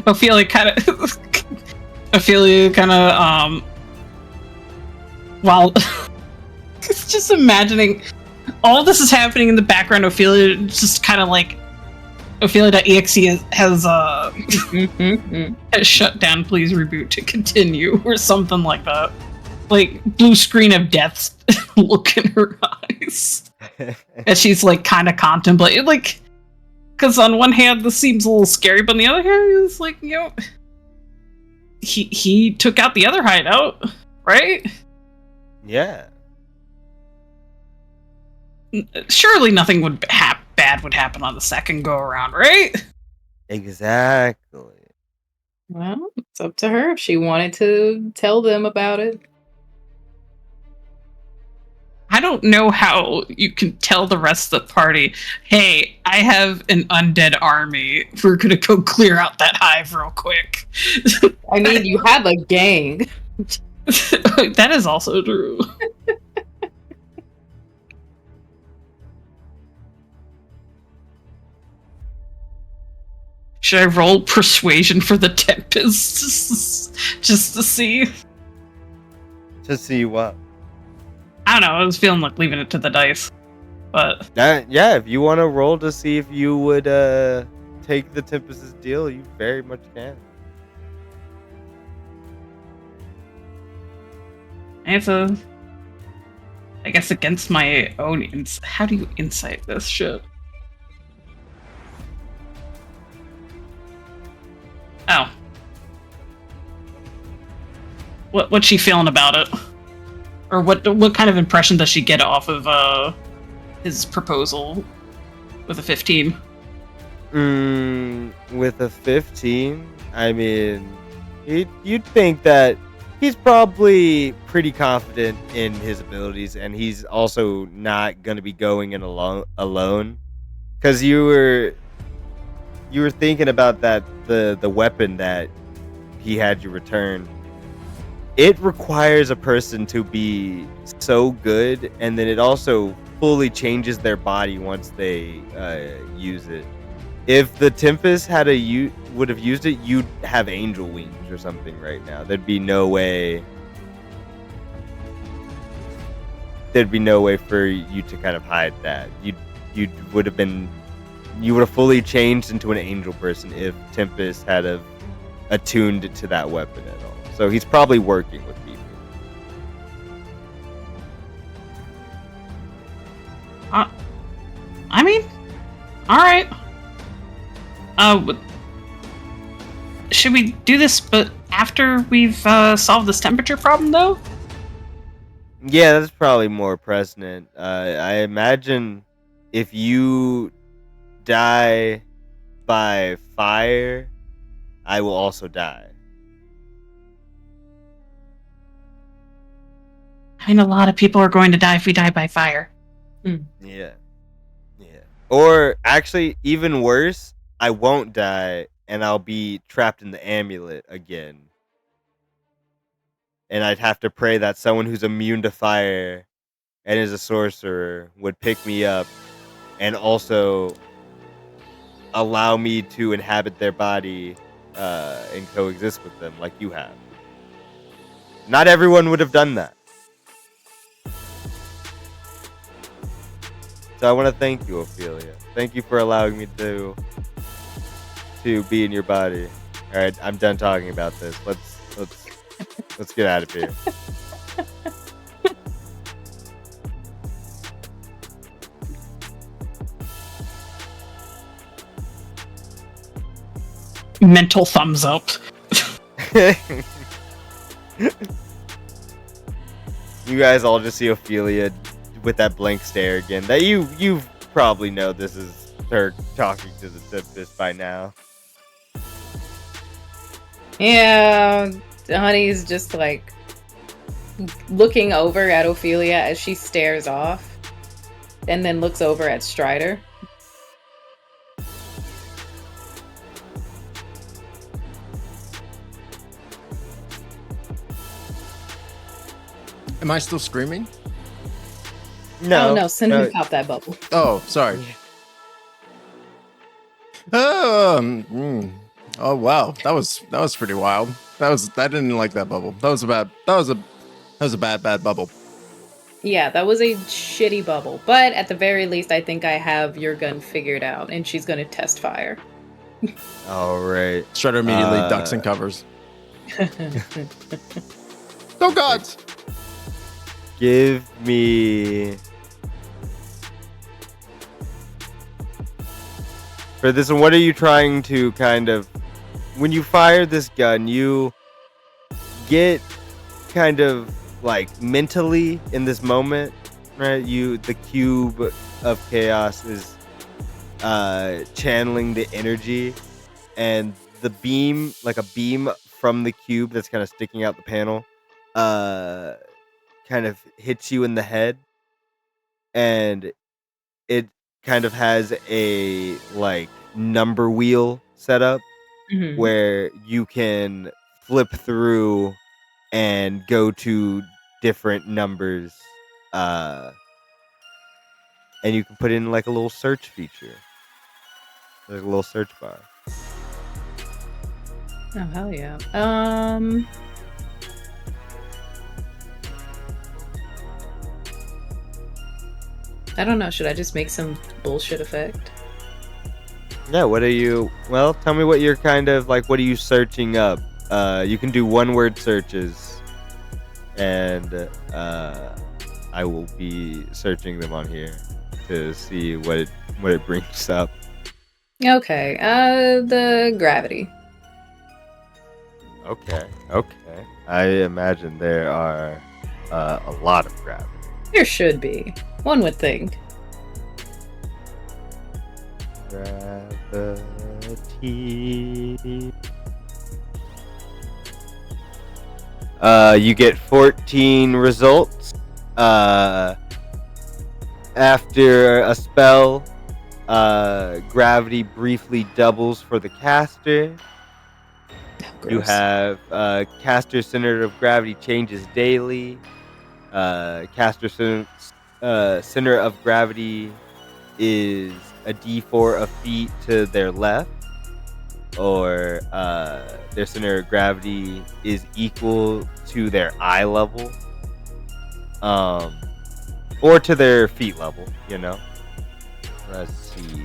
Ophelia kind of while it's just imagining all this is happening in the background. Ophelia just kind of like Ophelia.exe has has shut down, please reboot to continue, or something like that. Like blue screen of death look in her eyes as she's like kind of contemplating, like, because on one hand this seems a little scary, but on the other hand it's like, you know, he took out the other hideout, right? Yeah. Surely nothing bad would happen on the second go around, right? Exactly. Well, it's up to her if she wanted to tell them about it. I don't know how you can tell the rest of the party, hey, I have an undead army. We're gonna go clear out that hive real quick. I mean, you have a gang. That is also true. Should I roll persuasion for the Tempest just to see? To see what? I don't know, I was feeling like leaving it to the dice. But yeah, if you want to roll to see if you would take the Tempest's deal, you very much can. it's I guess against my own how do you insight this shit? Oh. What's she feeling about it? Or what kind of impression does she get off of his proposal with a 15? With a 15, I mean, you'd think that he's probably pretty confident in his abilities, and he's also not going to be going in alone. Because you were thinking about the weapon that he had you return. It requires a person to be so good, and then it also fully changes their body once they use it. If the Tempest would have used it, you'd have angel wings or something right now. There'd be no way for you to kind of hide that. You would have fully changed into an angel person if Tempest had have attuned to that weapon at all. So he's probably working with people. I mean, all right. Should we do this, but after we've solved this temperature problem, though? Yeah, that's probably more prescient. I imagine if you die by fire, I will also die. I mean, a lot of people are going to die if we die by fire. Yeah. Or actually, even worse, I won't die, and I'll be trapped in the amulet again. And I'd have to pray that someone who's immune to fire and is a sorcerer would pick me up and also allow me to inhabit their body and coexist with them like you have. Not everyone would have done that. So I want to thank you, Ophelia. Thank you for allowing me to be in your body. All right, I'm done talking about this. Let's get out of here. Mental thumbs up. You guys all just see Ophelia with that blank stare again. That you probably know this is her talking to the Tempest by now. Yeah, Honey's just like looking over at Ophelia as she stares off, and then looks over at Strider. Am I still screaming? No, no, Cinnamon pop that bubble. Oh, sorry. Oh wow, that was pretty wild. I didn't like that bubble. That was a bad bubble. Yeah, that was a shitty bubble. But at the very least, I think I have your gun figured out, and she's gonna test fire. All right. Shredder immediately ducks and covers. Oh gods! Give me for this one. What are you trying to kind of? When you fire this gun, you get kind of like mentally in this moment, right? The cube of chaos is channeling the energy, and the beam, like a beam from the cube that's kind of sticking out the panel, kind of hits you in the head, and it kind of has a like number wheel set up where you can flip through and go to different numbers, and you can put in like a little search feature. There's a little search bar. Oh hell yeah. I don't know. Should I just make some bullshit effect? Yeah, what are you... Well, tell me what you're kind of... Like, what are you searching up? You can do one-word searches. And I will be searching them on here to see what it brings up. Okay. The gravity. Okay. I imagine there are a lot of gravity. There should be. One would think. gravity. You get 14 results. After a spell, gravity briefly doubles for the caster. You have caster center of gravity changes daily. Caster center of gravity is a d4 of feet to their left, or their center of gravity is equal to their eye level, or to their feet level, you know. Let's see.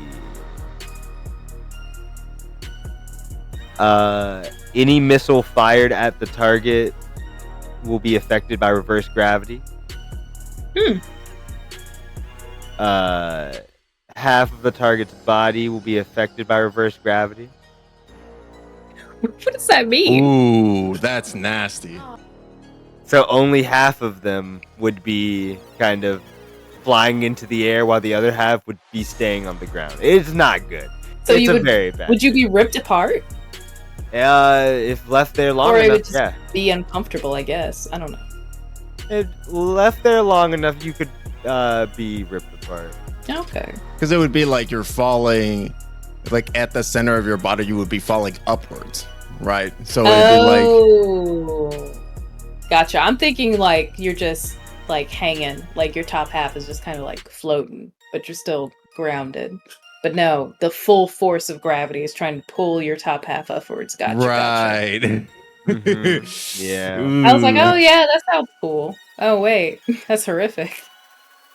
Any missile fired at the target will be affected by reverse gravity. Half of the target's body will be affected by reverse gravity. What does that mean? Ooh, that's nasty. So only half of them would be kind of flying into the air, while the other half would be staying on the ground. It's not good. So it's you would, very bad. Would you be ripped apart? If left there long or enough, it would just yeah. be uncomfortable, I guess. I don't know. If left there long enough, you could be ripped apart. Okay. Because it would be like you're falling, like at the center of your body, you would be falling upwards, right? So it'd be like. Gotcha. I'm thinking like you're just like hanging, like your top half is just kind of like floating, but you're still grounded. But no, the full force of gravity is trying to pull your top half upwards. Gotcha. Right. Gotcha. Yeah. I was like, oh yeah, that sounds cool. Oh wait, that's horrific.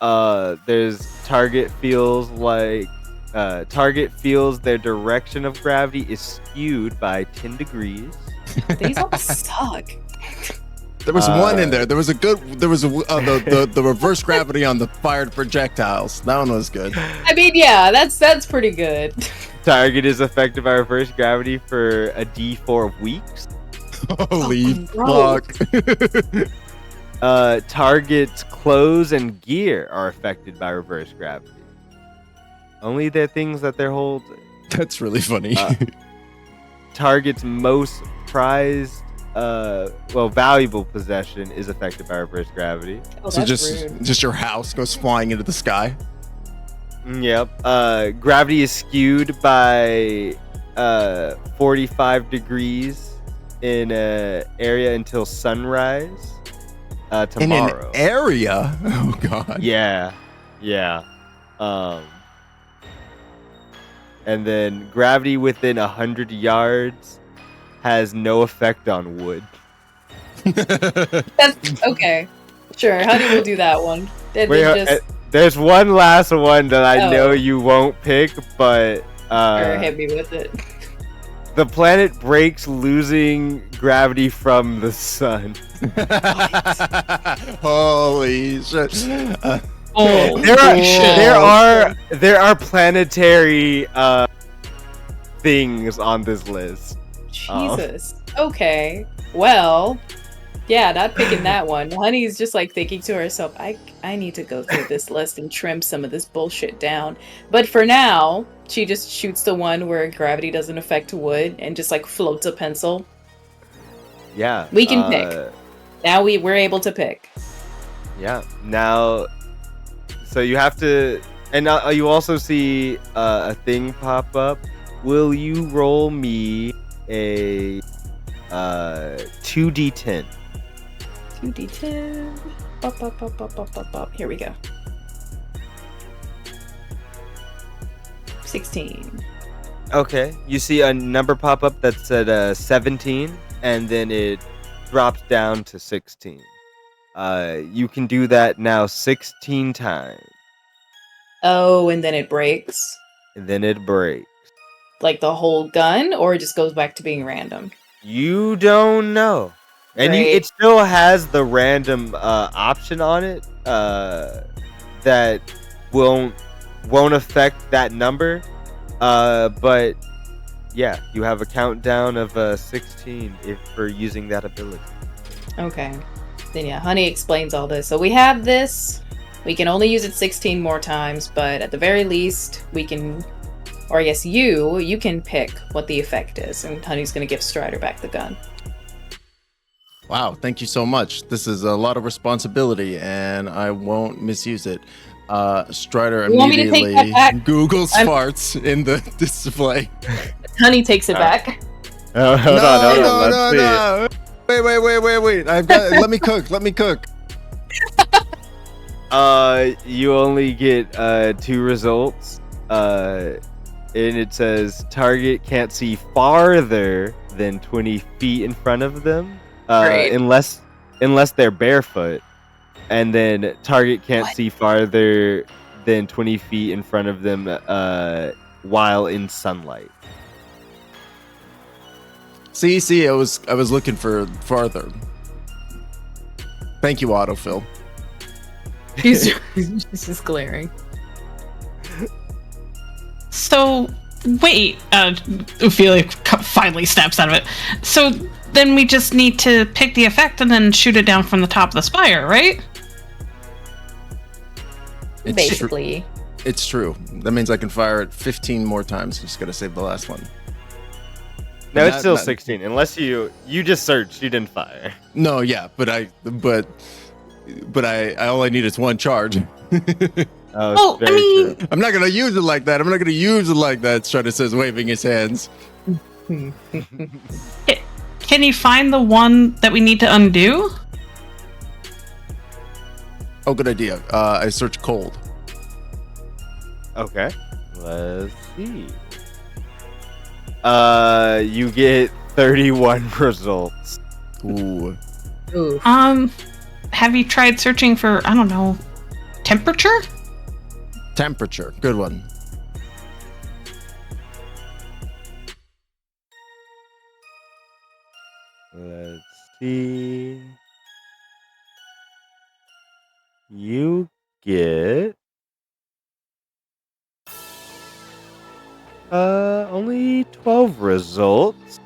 There's target feels their direction of gravity is skewed by 10 degrees. These all suck. There was one in there. There was the reverse gravity on the fired projectiles. That one was good. I mean, yeah, that's pretty good. Target is affected by reverse gravity for a d4 of weeks. Holy fuck. Target's clothes and gear are affected by reverse gravity. Only the things that they're holding. That's really funny. Target's most prized, valuable possession is affected by reverse gravity. Oh, so that's rude. just your house goes flying into the sky. Yep. Gravity is skewed by 45 degrees in an area until sunrise tomorrow. In an area? Oh god. Yeah. And then gravity within 100 yards has no effect on wood. That's okay. Sure, Honey will do that one. There's one last one that I know you won't pick, but sure, hit me with it. The planet breaks, losing gravity from the sun. Holy shit! There are planetary things on this list. Jesus. Okay. Well, yeah, not picking that one. Honey's just like thinking to herself, I need to go through this list and trim some of this bullshit down. But for now, she just shoots the one where gravity doesn't affect wood and just like floats a pencil. Yeah. We can pick. Now we're able to pick. Yeah. Now, so you have to, and you also see a thing pop up. Will you roll me a 2d10? 2d10. Here we go. 16. Okay. You see a number pop up that's at 17, and then it drops down to 16. You can do that now 16 times. Oh, and then it breaks? And then it breaks. Like the whole gun, or it just goes back to being random? You don't know. And it still has the random option on it that won't affect that number. But yeah, you have a countdown of 16 for using that ability. Okay. Then yeah, Honey explains all this. So we have this. We can only use it 16 more times, but at the very least, we can or I guess you can pick what the effect is, and Honey's gonna give Strider back the gun. Wow, thank you so much. This is a lot of responsibility, and I won't misuse it. Strider You want me to take immediately that back? Googles farts in the display. Honey takes it back. Oh, hold on. Let's see. no. Wait. I've got. Let me cook. You only get 2 results. And it says target can't see farther than 20 feet in front of them, unless they're barefoot. And then target can't see farther than 20 feet in front of them while in sunlight. See, I was looking for farther. Thank you, autofill. He's just glaring. So, wait, Ophelia finally snaps out of it. So, then we just need to pick the effect and then shoot it down from the top of the spire, right? Basically. It's true. That means I can fire it 15 more times. Just gotta save the last one. No, it's still 16. Unless you just searched, you didn't fire. No, yeah, but I all I need is 1 charge. Oh, I mean, I'm not gonna use it like that. Strider says, waving his hands. can you find the one that we need to undo? Oh, good idea. I search cold. Okay. Let's see. You get 31 results. Ooh. Have you tried searching for, I don't know, temperature? Temperature. Good one. Let's see. You get only 12 results.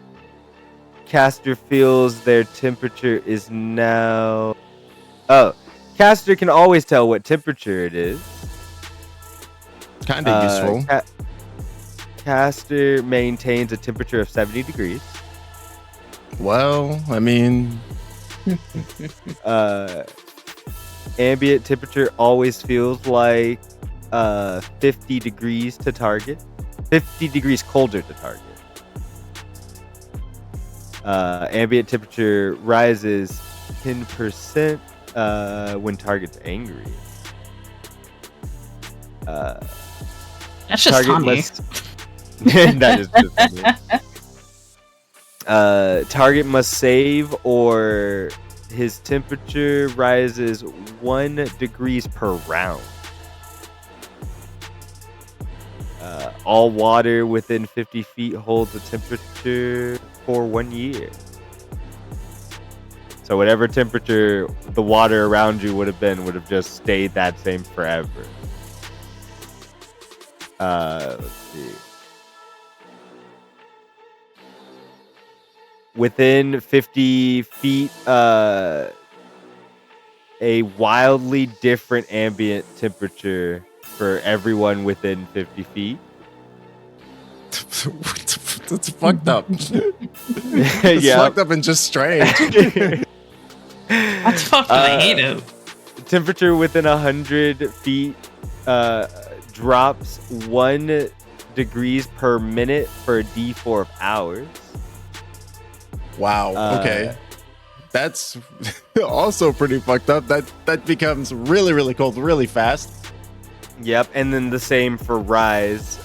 Caster feels their temperature is now... Oh, caster can always tell what temperature it is. Kinda useful. Caster maintains a temperature of 70 degrees. Well, I mean... Ambient temperature always feels like 50 degrees to target. 50 degrees colder to target. Ambient temperature rises 10% when target's angry. That's just Tommy. That is just funny. Target must save or his temperature rises 1 degrees per round. All water within 50 feet holds a temperature for 1 year. So whatever temperature the water around you would have just stayed that same forever. Let's see. Within 50 feet, a wildly different ambient temperature for everyone within 50 feet. That's fucked up. It's Yeah. fucked up and just strange. That's fucking I hate it. Temperature within 100 feet drops 1 degrees per minute for a D4 of hours. Wow. Okay. That's also pretty fucked up. That becomes really, really cold really fast. Yep, and then the same for rise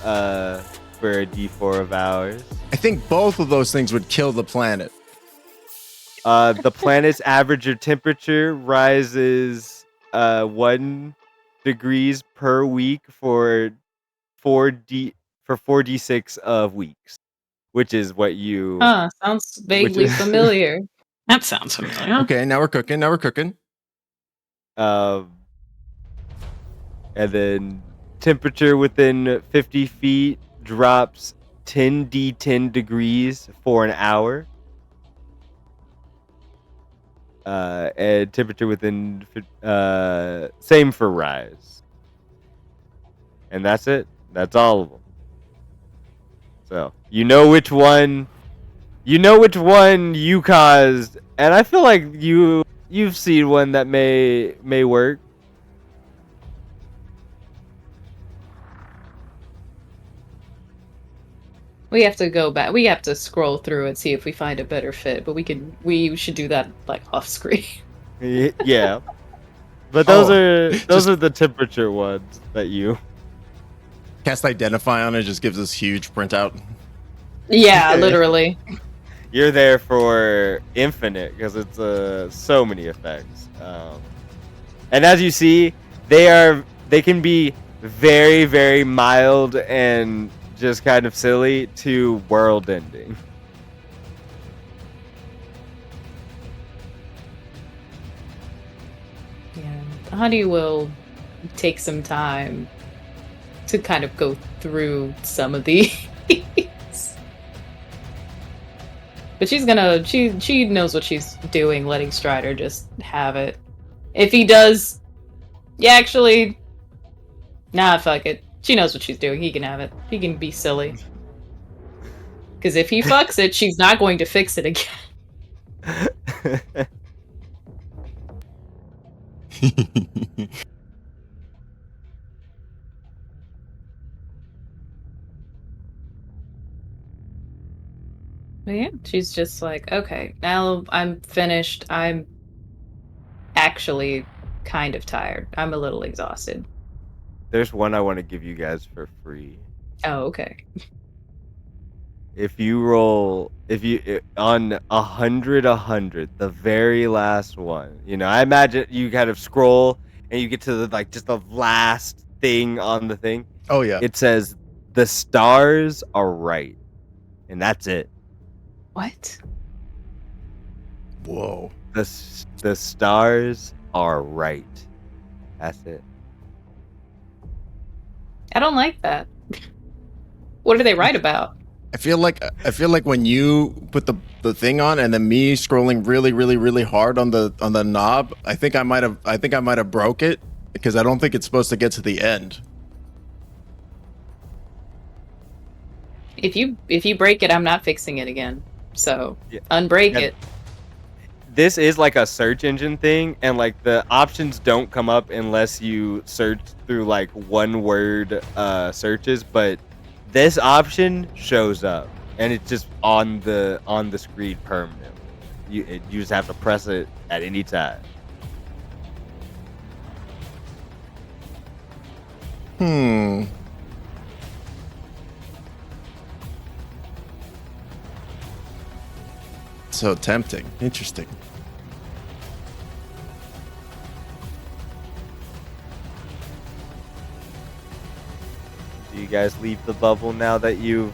for a D4 of hours. I think both of those things would kill the planet. The planet's average temperature rises 1 degrees per week for 4d6 of weeks, which is what you. Sounds vaguely familiar. That sounds familiar. Okay, now we're cooking. And then temperature within 50 feet drops 10d10 degrees for an hour. And temperature within same for rise. And that's it. That's all of them. So you know which one you caused, and I feel like you've seen one that may work. We have to go back. We have to scroll through and see if we find a better fit. But we should do that like off screen. Yeah, but those are the temperature ones that you Cast Identify on it just gives us huge printout. Yeah, literally. You're there for infinite because it's so many effects. And as you see, they can be very, very mild and just kind of silly to world ending. Yeah, Honey will take some time to kind of go through some of these. But she knows what she's doing, letting Strider just have it. If he does, yeah, actually, nah, fuck it. She knows what she's doing. He can have it. He can be silly. Because if he fucks it, she's not going to fix it again. But yeah, she's just like, okay, now I'm finished. I'm actually kind of tired. I'm a little exhausted. There's one I want to give you guys for free. Oh, okay. If you roll, on 100, the very last one, I imagine you kind of scroll and you get to just the last thing on the thing. Oh yeah. It says the stars are right, and that's it. What? Whoa. The stars are right. That's it. I don't like that. What are they right about? I feel like when you put the thing on and then me scrolling really, really, really hard on the knob, I think I might have broke it because I don't think it's supposed to get to the end. If you break it, I'm not fixing it again. So unbreak it. This is like a search engine thing, and the options don't come up unless you search through one word searches, but this option shows up and it's just on the screen permanently. You just have to press it at any time. So tempting. Interesting. Do you guys leave the bubble now that you've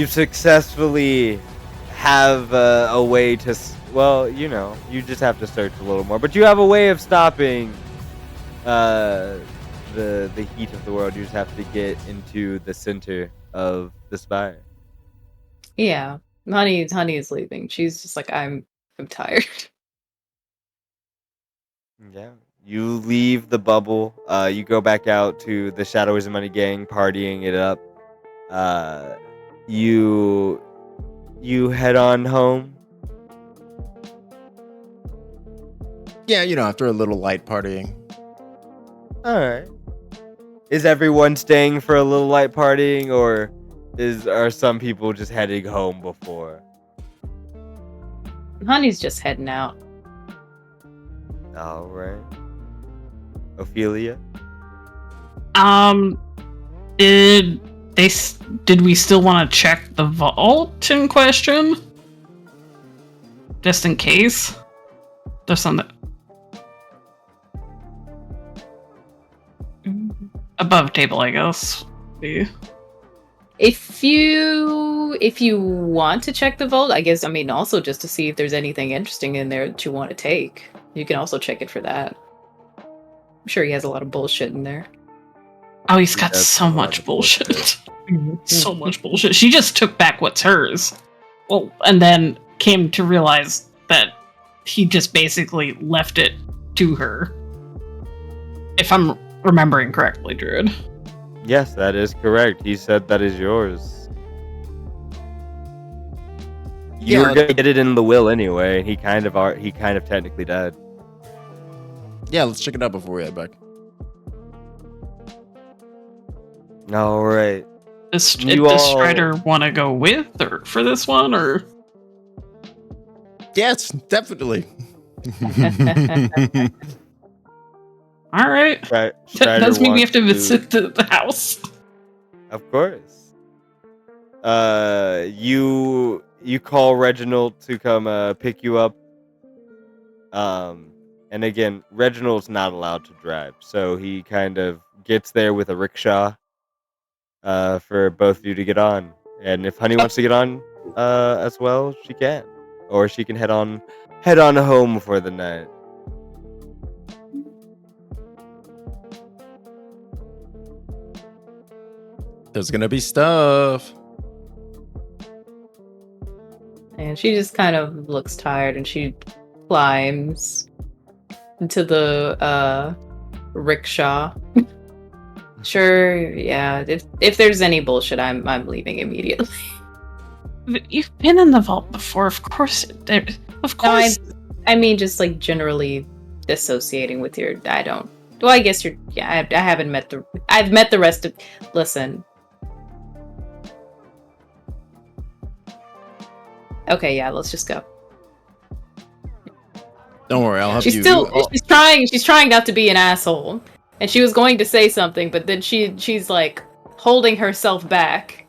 successfully have a way to, you just have to search a little more, but you have a way of stopping the heat of the world. You just have to get into the center of the spire. Yeah. Honey is leaving. She's just like, I'm tired. Yeah. You leave the bubble. You go back out to the Shadows of Money gang, partying it up. You head on home. Yeah, after a little light partying. All right. Is everyone staying for a little light partying, or are some people just heading home before? Honey's just heading out. All right. Ophelia? Did we still want to check the vault in question? Just in case? There's something above table, I guess. Yeah. If you want to check the vault, I guess, also just to see if there's anything interesting in there that you want to take. You can also check it for that. I'm sure he has a lot of bullshit in there. Oh, he's got so much bullshit. So much bullshit. She just took back what's hers. Well, and then came to realize that he just basically left it to her. If I'm remembering correctly, Druid. Yes, that is correct. He said that is yours. You Yeah. were gonna get it in the will anyway. He kind of technically died. Yeah, let's check it out before we head back. All right. Does You all- Strider want to go with or for this one or? Yes, definitely. All right. Strider Does mean we have wants to visit the house. Of course. You call Reginald to come pick you up. And again, Reginald's not allowed to drive, so he kind of gets there with a rickshaw. For both of you to get on, and if Honey wants to get on, as well, she can, or she can head on home for the night. There's gonna be stuff. And she just kind of looks tired and she climbs into the rickshaw. Sure, yeah. If there's any bullshit, I'm leaving immediately. You've been in the vault before, of course. Of course. No, I mean just like generally dissociating with your. I don't. Well, I guess you're. Yeah, I haven't met the. I've met the rest of. Listen. Okay, yeah. Let's just go. Don't worry, I'll help you. She's trying not to be an asshole. And she was going to say something, but then she's like holding herself back.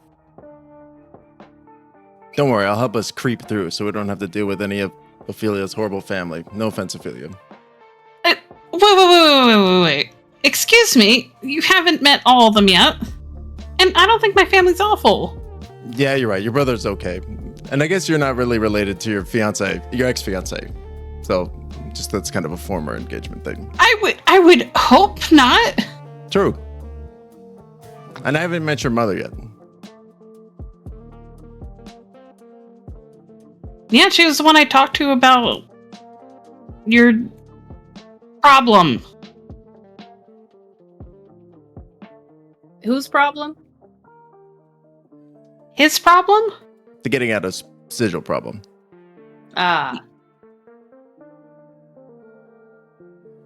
Don't worry, I'll help us creep through so we don't have to deal with any of Ophelia's horrible family. No offense, Ophelia. Wait. Excuse me, you haven't met all of them yet. And I don't think my family's awful. Yeah, you're right. Your brother's okay. And I guess you're not really related to your ex-fiance. So just that's kind of a former engagement thing. I would hope not. True. And I haven't met your mother yet. Yeah, she was the one I talked to about your problem. Whose problem? His problem? The getting out of Sigil problem. Ah.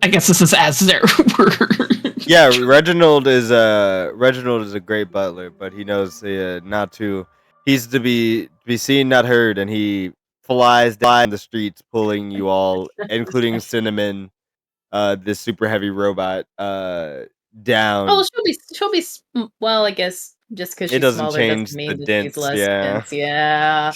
I guess this is as their word. Yeah, Reginald is a great butler, but he knows not to. He's to be seen, not heard, and he flies down the streets, pulling you all, including Cinnamon, this super heavy robot, down. Oh, she'll be. Well, I guess just because she's It doesn't smaller change doesn't mean the that dents, she's less yeah. dense. Yeah.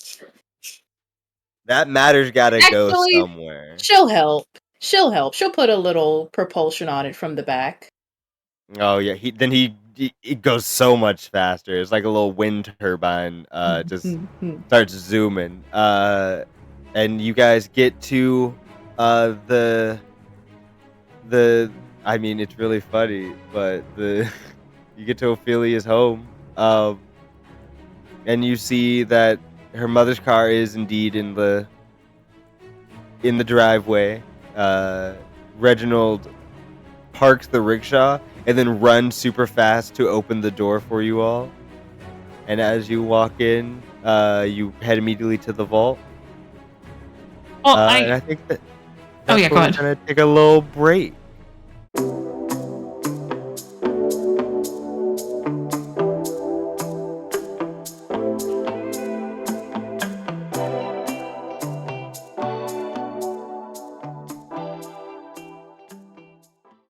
That matter's gotta go Actually, somewhere. She'll help. She'll put a little propulsion on it from the back. Oh yeah, it goes so much faster. It's like a little wind turbine. Just starts zooming. And you guys get to the. I mean, it's really funny, but you get to Ophelia's home, and you see that her mother's car is indeed in the driveway. Reginald parks the rickshaw and then runs super fast to open the door for you all. And as you walk in, you head immediately to the vault. Well, and I think that go ahead. we're gonna take a little break.